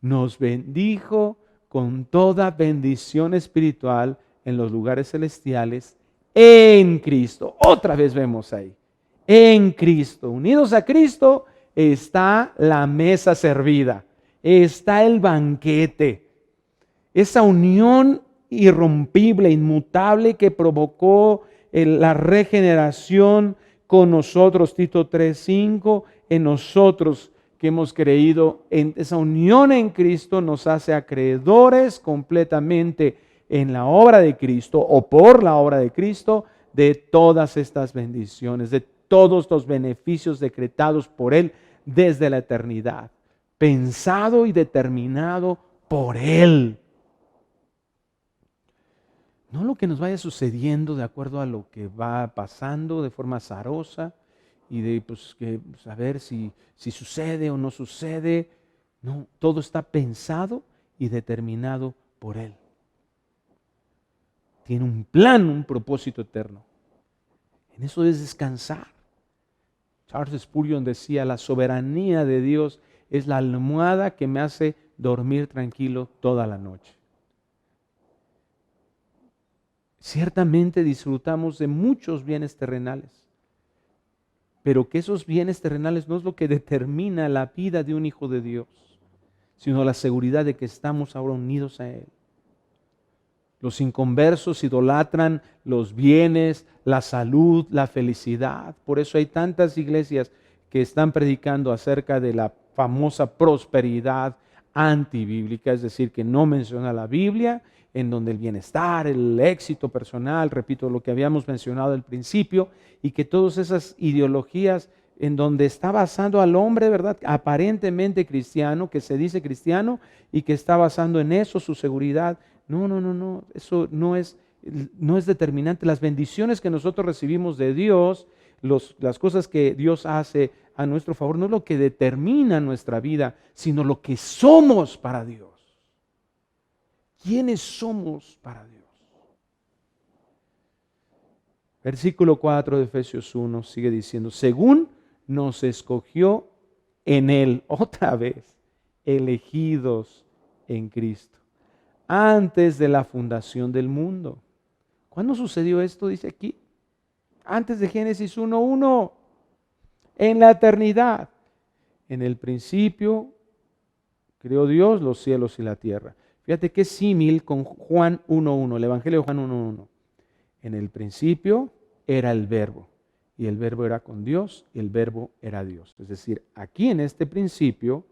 nos bendijo con toda bendición espiritual en los lugares celestiales en Cristo. Otra vez vemos ahí, en Cristo. Unidos a Cristo está la mesa servida, está el banquete. Esa unión irrompible, inmutable que provocó la regeneración con nosotros, Tito 3:5, en nosotros que hemos creído en esa unión en Cristo, nos hace acreedores completamente en la obra de Cristo o por la obra de Cristo de todas estas bendiciones, de todos los beneficios decretados por Él desde la eternidad, pensado y determinado por Él. No lo que nos vaya sucediendo de acuerdo a lo que va pasando de forma azarosa y de saber si sucede o no sucede. No, todo está pensado y determinado por Él. Tiene un plan, un propósito eterno. En eso es descansar. Charles Spurgeon decía, la soberanía de Dios es la almohada que me hace dormir tranquilo toda la noche. Ciertamente disfrutamos de muchos bienes terrenales, pero que esos bienes terrenales no es lo que determina la vida de un hijo de Dios, sino la seguridad de que estamos ahora unidos a Él. Los inconversos idolatran los bienes, la salud, la felicidad. Por eso hay tantas iglesias que están predicando acerca de la famosa prosperidad antibíblica, es decir, que no menciona la Biblia, en donde el bienestar, el éxito personal, repito lo que habíamos mencionado al principio, y que todas esas ideologías en donde está basando al hombre, ¿verdad? Aparentemente cristiano, que se dice cristiano y que está basando en eso su seguridad. No, eso no es determinante. Las bendiciones que nosotros recibimos de Dios, las cosas que Dios hace a nuestro favor, no es lo que determina nuestra vida, sino lo que somos para Dios. ¿Quiénes somos para Dios? Versículo 4 de Efesios 1 sigue diciendo, según nos escogió en Él, otra vez, elegidos en Cristo, antes de la fundación del mundo. ¿Cuándo sucedió esto? Dice aquí, antes de Génesis 1:1, en la eternidad. En el principio creó Dios los cielos y la tierra. Fíjate qué símil con Juan 1:1, el Evangelio de Juan 1:1. En el principio era el Verbo, y el Verbo era con Dios, y el Verbo era Dios. Es decir, aquí en este principio,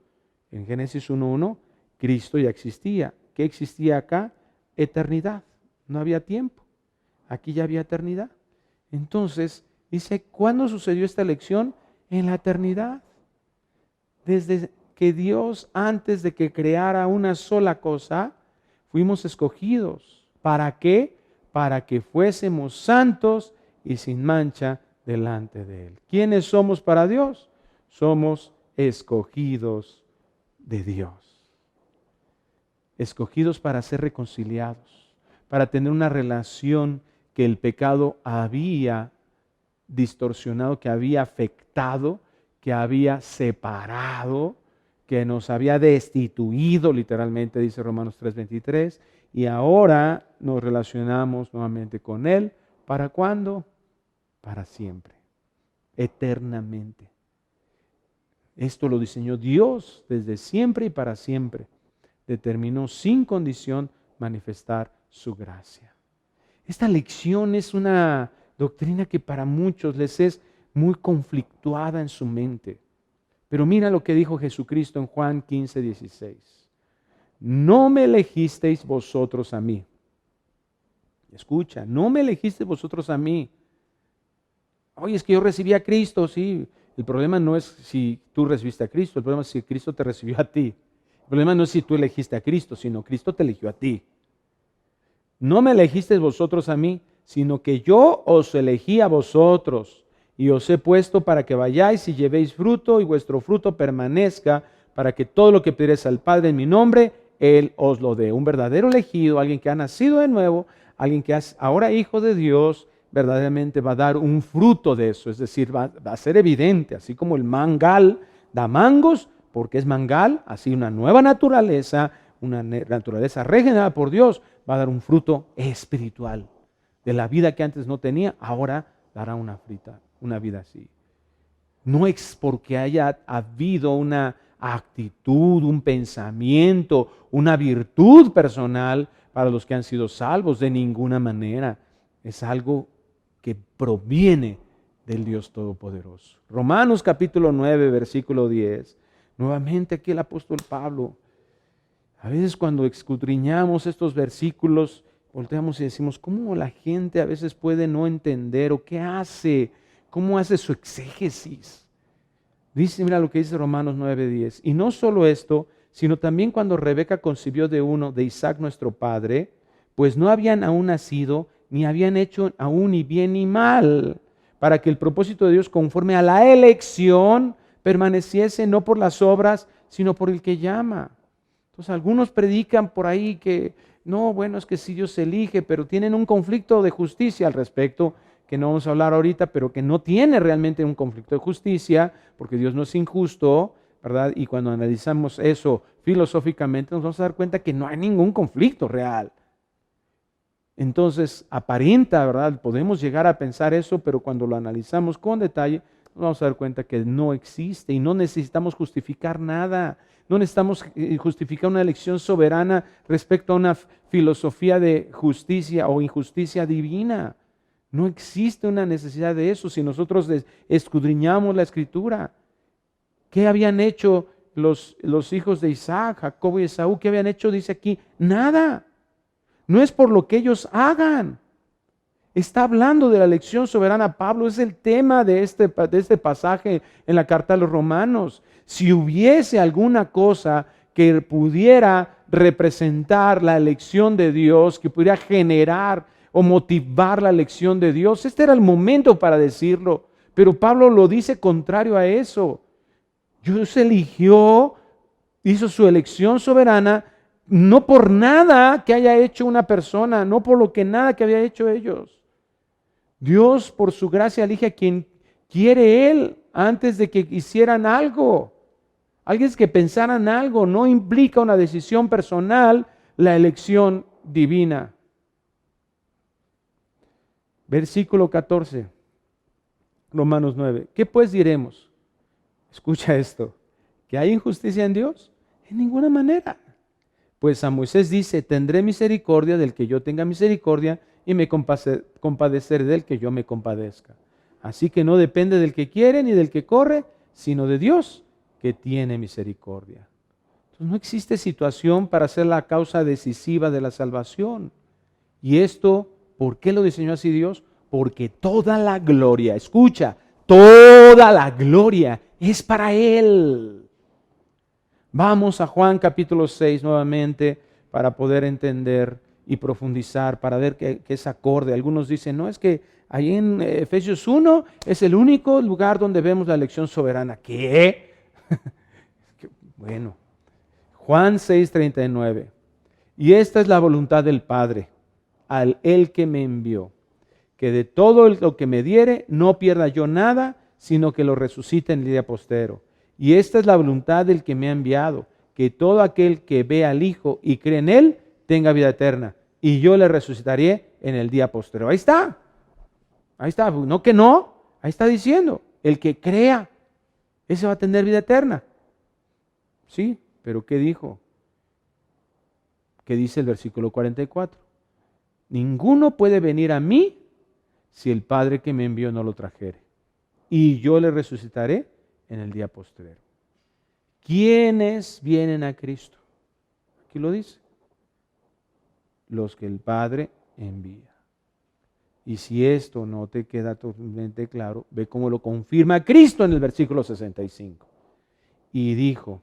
en Génesis 1:1, Cristo ya existía. ¿Qué existía acá? Eternidad. No había tiempo. Aquí ya había eternidad. Entonces, dice, ¿cuándo sucedió esta elección? En la eternidad. Desde que Dios, antes de que creara una sola cosa, fuimos escogidos. ¿Para qué? Para que fuésemos santos y sin mancha delante de Él. ¿Quiénes somos para Dios? Somos escogidos de Dios. Escogidos para ser reconciliados, para tener una relación que el pecado había distorsionado, que había afectado, que había separado, que nos había destituido, literalmente dice Romanos 3:23, y ahora nos relacionamos nuevamente con Él. ¿Para cuándo? Para siempre, eternamente. Esto lo diseñó Dios desde siempre y para siempre. Determinó sin condición manifestar su gracia. Esta lección es una doctrina que para muchos les es muy conflictuada en su mente. Pero mira lo que dijo Jesucristo en Juan 15:16. No me elegisteis vosotros a mí. Escucha, no me elegisteis vosotros a mí. Oye, es que yo recibí a Cristo, sí. El problema no es si tú recibiste a Cristo, el problema es si Cristo te recibió a ti. El problema no es si tú elegiste a Cristo, sino Cristo te eligió a ti. No me elegisteis vosotros a mí, sino que yo os elegí a vosotros y os he puesto para que vayáis y llevéis fruto y vuestro fruto permanezca, para que todo lo que pidierais al Padre en mi nombre, Él os lo dé. Un verdadero elegido, alguien que ha nacido de nuevo, alguien que es ahora hijo de Dios, verdaderamente va a dar un fruto de eso, es decir, va a ser evidente, así como el mangal da mangos, porque es mangal, así una nueva naturaleza, una naturaleza regenerada por Dios, va a dar un fruto espiritual. De la vida que antes no tenía, ahora dará una vida así. No es porque haya habido una actitud, un pensamiento, una virtud personal para los que han sido salvos, de ninguna manera. Es algo que proviene del Dios Todopoderoso. Romanos capítulo 9, versículo 10. Nuevamente aquí el apóstol Pablo. A veces cuando escudriñamos estos versículos, volteamos y decimos, ¿cómo la gente a veces puede no entender o qué hace? ¿Cómo hace su exégesis? Dice, mira lo que dice Romanos 9:10. Y no solo esto, sino también cuando Rebeca concibió de uno, de Isaac nuestro padre, pues no habían aún nacido, ni habían hecho aún ni bien ni mal, para que el propósito de Dios conforme a la elección permaneciese no por las obras, sino por el que llama. Entonces algunos predican por ahí que no, bueno, es que si Dios elige, pero tienen un conflicto de justicia al respecto, que no vamos a hablar ahorita, pero que no tiene realmente un conflicto de justicia, porque Dios no es injusto, ¿verdad? Y cuando analizamos eso filosóficamente nos vamos a dar cuenta que no hay ningún conflicto real. Entonces aparenta, ¿verdad? Podemos llegar a pensar eso, pero cuando lo analizamos con detalle, nos vamos a dar cuenta que no existe y no necesitamos justificar nada. No necesitamos justificar una elección soberana respecto a una filosofía de justicia o injusticia divina. No existe una necesidad de eso si nosotros escudriñamos la Escritura. ¿Qué habían hecho los hijos de Isaac, Jacob y Esaú? ¿Qué habían hecho? Dice aquí, nada. No es por lo que ellos hagan. Está hablando de la elección soberana. Pablo es el tema de este pasaje en la carta a los Romanos. Si hubiese alguna cosa que pudiera representar la elección de Dios, que pudiera generar o motivar la elección de Dios, este era el momento para decirlo. Pero Pablo lo dice contrario a eso. Dios eligió, hizo su elección soberana, no por nada que haya hecho una persona, no por lo que nada que había hecho ellos. Dios por su gracia elige a quien quiere Él antes de que hicieran algo. Alguien que pensaran algo, no implica una decisión personal la elección divina. Versículo 14, Romanos 9. ¿Qué pues diremos? Escucha esto, ¿que hay injusticia en Dios? En ninguna manera. Pues a Moisés dice, tendré misericordia del que yo tenga misericordia y me compadeceré del que yo me compadezca. Así que no depende del que quiere ni del que corre, sino de Dios que tiene misericordia. Entonces no existe situación para ser la causa decisiva de la salvación. Y esto, ¿por qué lo diseñó así Dios? Porque toda la gloria, escucha, toda la gloria es para Él. Vamos a Juan capítulo 6 nuevamente para poder entender y profundizar, para ver que es acorde. Algunos dicen, no, es que ahí en Efesios 1 es el único lugar donde vemos la elección soberana. ¿Qué? Bueno, Juan 6:39. Y esta es la voluntad del Padre, al Él que me envió, que de todo lo que me diere no pierda yo nada, sino que lo resucite en el día postero. Y esta es la voluntad del que me ha enviado, que todo aquel que ve al Hijo y cree en Él tenga vida eterna, y yo le resucitaré en el día postero. Ahí está, no que no, ahí está diciendo, el que crea, ese va a tener vida eterna. Sí, pero ¿qué dijo? ¿Qué dice el versículo 44? Ninguno puede venir a mí si el Padre que me envió no lo trajere, y yo le resucitaré en el día postrero. ¿Quiénes vienen a Cristo? Aquí lo dice. Los que el Padre envía. Y si esto no te queda totalmente claro, ve cómo lo confirma Cristo en el versículo 65. Y dijo,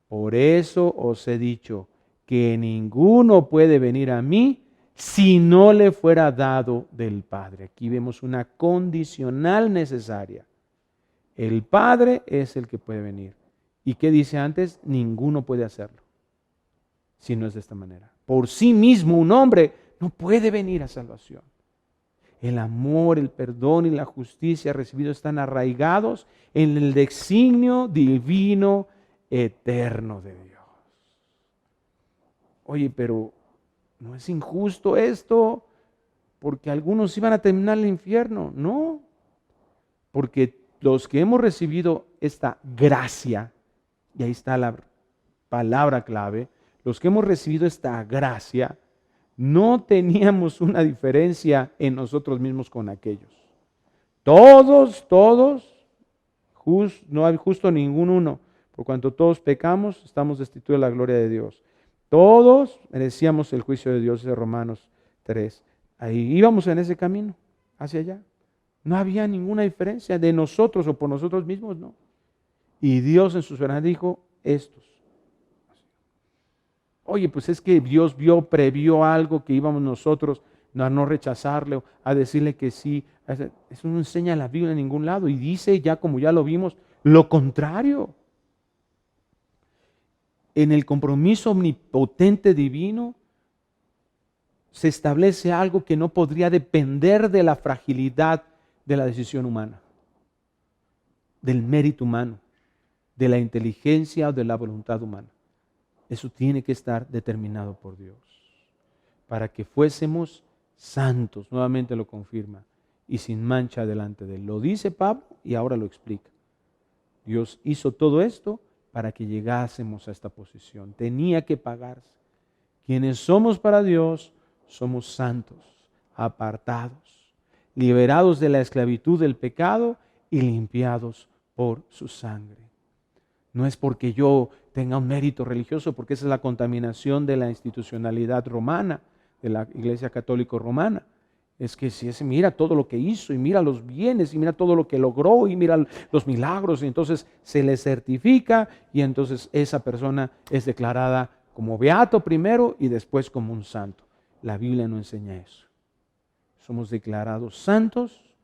por eso os he dicho que ninguno puede venir a mí si no le fuera dado del Padre. Aquí vemos una condicional necesaria. El Padre es el que puede venir. ¿Y qué dice antes? Ninguno puede hacerlo si no es de esta manera. Por sí mismo un hombre no puede venir a salvación. El amor, el perdón y la justicia recibidos están arraigados en el designio divino eterno de Dios. Oye, pero ¿no es injusto esto? Porque algunos iban a terminar en el infierno. No, porque los que hemos recibido esta gracia, y ahí está la palabra clave, los que hemos recibido esta gracia, no teníamos una diferencia en nosotros mismos con aquellos. Todos, no hay justo ninguno, por cuanto todos pecamos, estamos destituidos de la gloria de Dios. Todos merecíamos el juicio de Dios, de Romanos 3. Ahí íbamos en ese camino, hacia allá. No había ninguna diferencia de nosotros o por nosotros mismos, no. Y Dios en su soberanía dijo, estos. Oye, pues es que Dios previó algo que íbamos nosotros a no rechazarle, a decirle que sí. Eso no enseña la Biblia en ningún lado. Y dice, ya como ya lo vimos, lo contrario. En el compromiso omnipotente divino se establece algo que no podría depender de la fragilidad de la decisión humana, del mérito humano, de la inteligencia o de la voluntad humana. Eso tiene que estar determinado por Dios, para que fuésemos santos, nuevamente lo confirma, y sin mancha delante de Él. Lo dice Pablo y ahora lo explica. Dios hizo todo esto para que llegásemos a esta posición. Tenía que pagarse. Quienes somos para Dios, somos santos, apartados, liberados de la esclavitud del pecado y limpiados por su sangre. No es porque yo tenga un mérito religioso, porque esa es la contaminación de la institucionalidad romana, de la Iglesia Católica Romana. Es que si ese mira todo lo que hizo, y mira los bienes, y mira todo lo que logró, y mira los milagros, y entonces se le certifica, y entonces esa persona es declarada como beato primero y después como un santo. La Biblia no enseña eso. Somos declarados santos,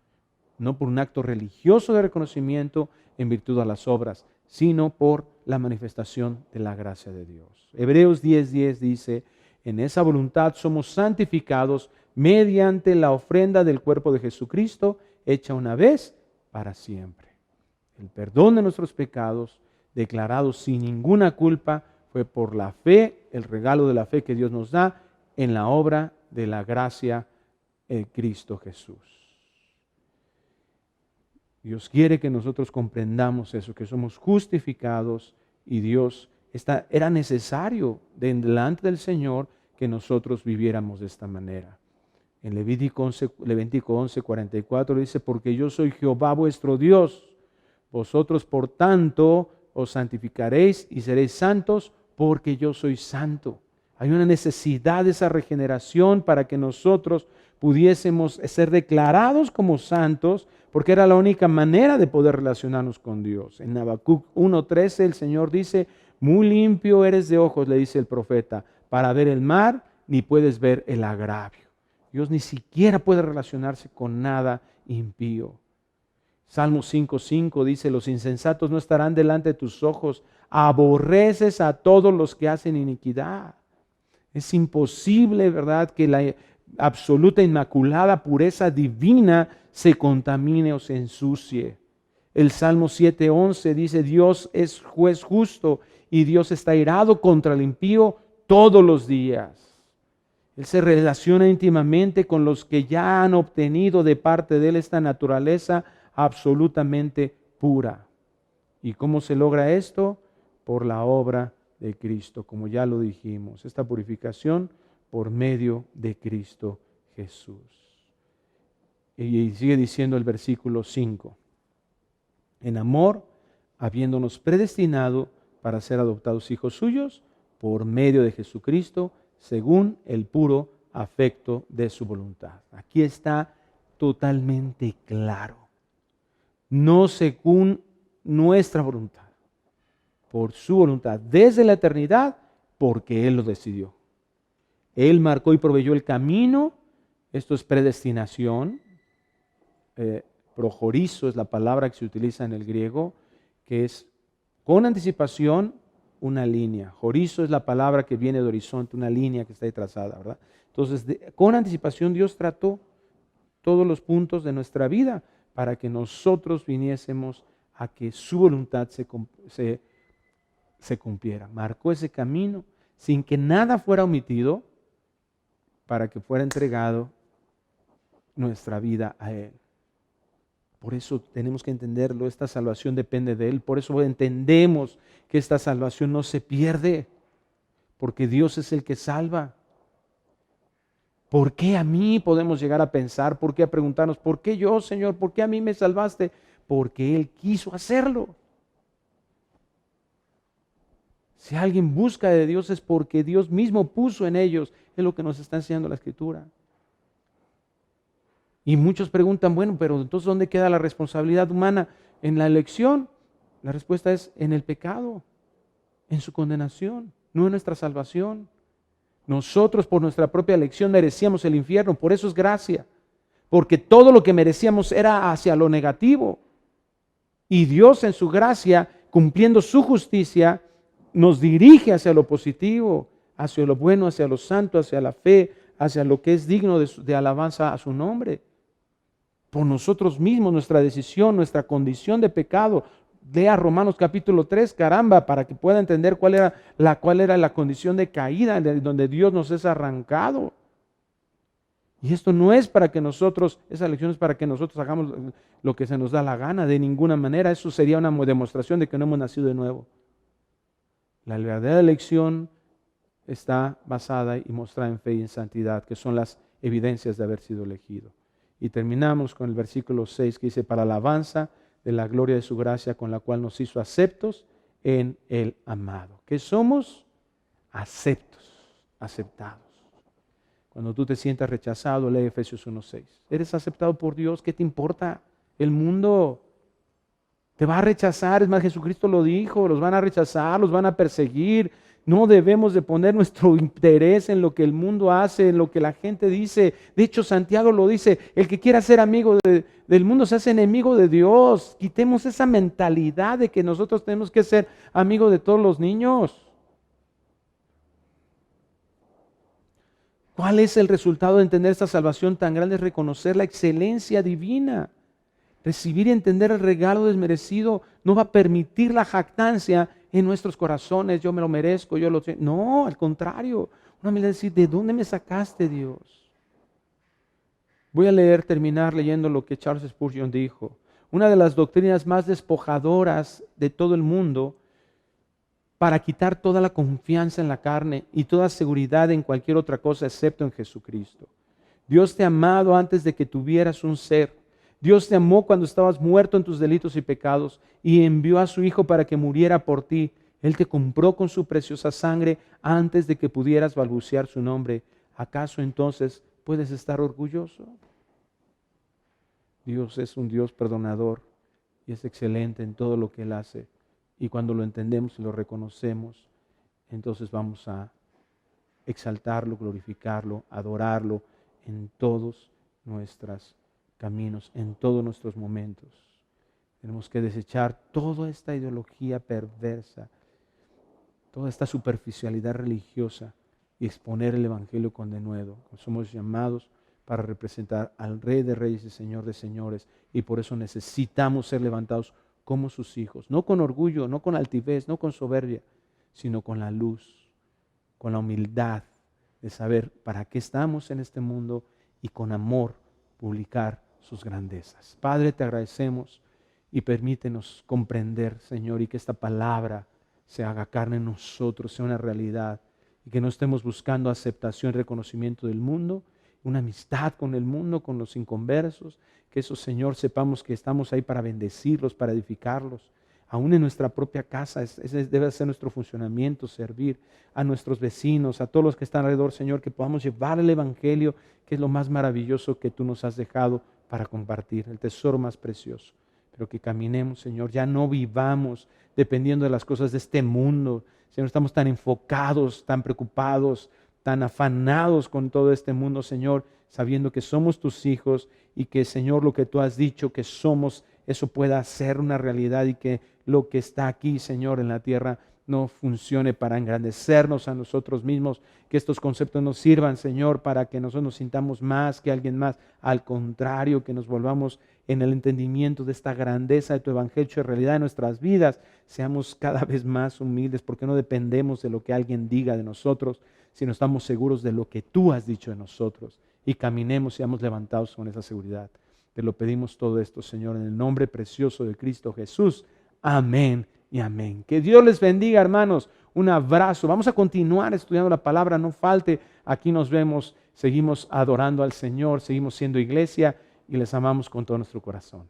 no por un acto religioso de reconocimiento en virtud a las obras, sino por la manifestación de la gracia de Dios. Hebreos 10:10 dice, en esa voluntad somos santificados mediante la ofrenda del cuerpo de Jesucristo, hecha una vez para siempre. El perdón de nuestros pecados, declarados sin ninguna culpa, fue por la fe, el regalo de la fe que Dios nos da en la obra de la gracia en Cristo Jesús. Dios quiere que nosotros comprendamos eso, que somos justificados y Dios era necesario delante del Señor que nosotros viviéramos de esta manera. En Levítico 11:44 dice, porque yo soy Jehová vuestro Dios, vosotros por tanto os santificaréis y seréis santos, porque yo soy santo. Hay una necesidad de esa regeneración para que nosotros pudiésemos ser declarados como santos, porque era la única manera de poder relacionarnos con Dios. En Habacuc 1:13 el Señor dice, muy limpio eres de ojos, le dice el profeta, para ver el mal, ni puedes ver el agravio. Dios ni siquiera puede relacionarse con nada impío. Salmo 5:5 dice, los insensatos no estarán delante de tus ojos, aborreces a todos los que hacen iniquidad. Es imposible, ¿verdad?, que la absoluta inmaculada pureza divina se contamine o se ensucie. El Salmo 7:11 dice, Dios es juez justo y Dios está irado contra el impío todos los días. Él se relaciona íntimamente con los que ya han obtenido de parte de Él esta naturaleza absolutamente pura. ¿Y cómo se logra esto? Por la obra de Cristo, como ya lo dijimos. Esta purificación por medio de Cristo Jesús. Y sigue diciendo el versículo 5. En amor, habiéndonos predestinado para ser adoptados hijos suyos, por medio de Jesucristo, según el puro afecto de su voluntad. Aquí está totalmente claro. No según nuestra voluntad, por su voluntad, desde la eternidad, porque Él lo decidió. Él marcó y proveyó el camino. Esto es predestinación. Projorizo es la palabra que se utiliza en el griego, que es con anticipación una línea. Jorizo es la palabra que viene de horizonte, una línea que está ahí trazada, ¿verdad? Entonces, con anticipación Dios trató todos los puntos de nuestra vida para que nosotros viniésemos a que su voluntad se cumpliera. Marcó ese camino sin que nada fuera omitido para que fuera entregado nuestra vida a Él. Por eso tenemos que entenderlo, esta salvación depende de Él, por eso entendemos que esta salvación no se pierde, porque Dios es el que salva. ¿Por qué a mí podemos llegar a pensar? ¿Por qué a preguntarnos? ¿Por qué yo, Señor? ¿Por qué a mí me salvaste? Porque Él quiso hacerlo. Si alguien busca de Dios es porque Dios mismo puso en ellos, es lo que nos está enseñando la Escritura. Y muchos preguntan, bueno, pero entonces ¿dónde queda la responsabilidad humana en la elección? La respuesta es en el pecado, en su condenación, no en nuestra salvación. Nosotros por nuestra propia elección merecíamos el infierno, por eso es gracia, porque todo lo que merecíamos era hacia lo negativo. Y Dios en su gracia, cumpliendo su justicia, nos dirige hacia lo positivo, hacia lo bueno, hacia lo santo, hacia la fe, hacia lo que es digno de alabanza a su nombre. Por nosotros mismos, nuestra decisión, nuestra condición de pecado. Lea Romanos capítulo 3, caramba, para que pueda entender cuál era la condición de caída donde Dios nos es arrancado. Y esto no es para que nosotros, esa lección es para que nosotros hagamos lo que se nos da la gana, de ninguna manera. Eso sería una demostración de que no hemos nacido de nuevo. La verdadera elección está basada y mostrada en fe y en santidad, que son las evidencias de haber sido elegido. Y terminamos con el versículo 6 que dice, para alabanza de la gloria de su gracia con la cual nos hizo aceptos en el amado. ¿Qué somos? Aceptados. Cuando tú te sientas rechazado, lee Efesios 1:6. ¿Eres aceptado por Dios? ¿Qué te importa? El mundo te va a rechazar. Es más, Jesucristo lo dijo, los van a rechazar, los van a perseguir. No debemos de poner nuestro interés en lo que el mundo hace, en lo que la gente dice. De hecho, Santiago lo dice, el que quiera ser amigo del mundo se hace enemigo de Dios. Quitemos esa mentalidad de que nosotros tenemos que ser amigos de todos los niños. ¿Cuál es el resultado de entender esta salvación tan grande? Es reconocer la excelencia divina. Recibir y entender el regalo desmerecido no va a permitir la jactancia en nuestros corazones. Yo me lo merezco, yo lo sé. No, al contrario. Una mirada decir, ¿de dónde me sacaste, Dios? Voy a terminar leyendo lo que Charles Spurgeon dijo. Una de las doctrinas más despojadoras de todo el mundo para quitar toda la confianza en la carne y toda seguridad en cualquier otra cosa excepto en Jesucristo. Dios te ha amado antes de que tuvieras un ser. Dios te amó cuando estabas muerto en tus delitos y pecados y envió a su Hijo para que muriera por ti. Él te compró con su preciosa sangre antes de que pudieras balbucear su nombre. ¿Acaso entonces puedes estar orgulloso? Dios es un Dios perdonador y es excelente en todo lo que Él hace. Y cuando lo entendemos y lo reconocemos, entonces vamos a exaltarlo, glorificarlo, adorarlo en todos nuestros caminos, en todos nuestros momentos. Tenemos que desechar toda esta ideología perversa, toda esta superficialidad religiosa y exponer el Evangelio con denuedo. Somos llamados para representar al Rey de Reyes y Señor de Señores, y por eso necesitamos ser levantados como sus hijos, no con orgullo, no con altivez, no con soberbia, sino con la luz, con la humildad de saber para qué estamos en este mundo y con amor publicar sus grandezas. Padre, te agradecemos y permítenos comprender, Señor, y que esta palabra se haga carne en nosotros, sea una realidad, y que no estemos buscando aceptación y reconocimiento del mundo, una amistad con el mundo, con los inconversos, que eso, Señor, sepamos que estamos ahí para bendecirlos, para edificarlos, aún en nuestra propia casa. Ese debe ser nuestro funcionamiento, servir a nuestros vecinos, a todos los que están alrededor, Señor, que podamos llevar el Evangelio, que es lo más maravilloso que tú nos has dejado para compartir, el tesoro más precioso. Pero que caminemos, Señor, ya no vivamos dependiendo de las cosas de este mundo. Señor, estamos tan enfocados, tan preocupados, tan afanados con todo este mundo, Señor, sabiendo que somos tus hijos y que, Señor, lo que tú has dicho que somos, eso pueda ser una realidad, y que lo que está aquí, Señor, en la tierra no funcione para engrandecernos a nosotros mismos, que estos conceptos nos sirvan, Señor, para que nosotros nos sintamos más que alguien más. Al contrario, que nos volvamos en el entendimiento de esta grandeza de tu Evangelio en realidad en nuestras vidas, seamos cada vez más humildes, porque no dependemos de lo que alguien diga de nosotros, sino estamos seguros de lo que tú has dicho de nosotros, y caminemos, seamos levantados con esa seguridad. Te lo pedimos todo esto, Señor, en el nombre precioso de Cristo Jesús. Amén y amén. Que Dios les bendiga, hermanos. Un abrazo. Vamos a continuar estudiando la palabra, no falte. Aquí nos vemos, seguimos adorando al Señor, seguimos siendo iglesia y les amamos con todo nuestro corazón.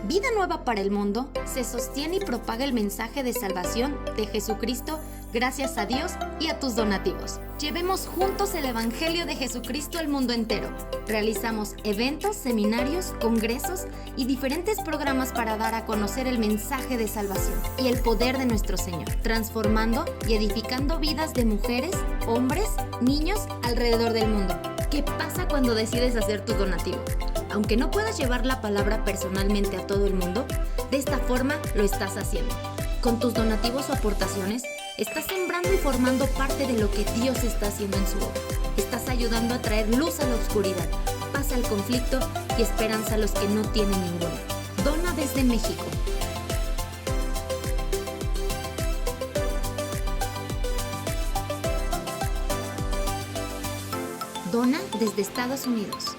Vida Nueva para el Mundo se sostiene y propaga el mensaje de salvación de Jesucristo gracias a Dios y a tus donativos. Llevemos juntos el Evangelio de Jesucristo al mundo entero. Realizamos eventos, seminarios, congresos y diferentes programas para dar a conocer el mensaje de salvación y el poder de nuestro Señor, transformando y edificando vidas de mujeres, hombres, niños alrededor del mundo. ¿Qué pasa cuando decides hacer tu donativo? Aunque no puedas llevar la palabra personalmente a todo el mundo, de esta forma lo estás haciendo. Con tus donativos o aportaciones, estás sembrando y formando parte de lo que Dios está haciendo en su obra. Estás ayudando a traer luz a la oscuridad, paz al conflicto y esperanza a los que no tienen ninguna. Dona desde México. Dona desde Estados Unidos.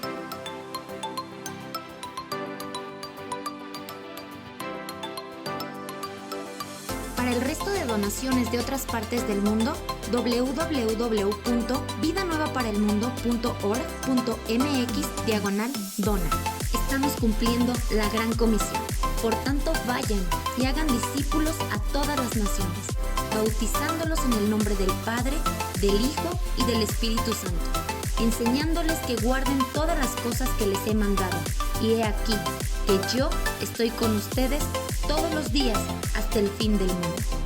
Para el resto de donaciones de otras partes del mundo, www.vidanuevaparaelmundo.org.mx/dona. Estamos cumpliendo la gran comisión. Por tanto, vayan y hagan discípulos a todas las naciones, bautizándolos en el nombre del Padre, del Hijo y del Espíritu Santo, enseñándoles que guarden todas las cosas que les he mandado. Y he aquí que yo estoy con ustedes todos los días hasta el fin del mundo.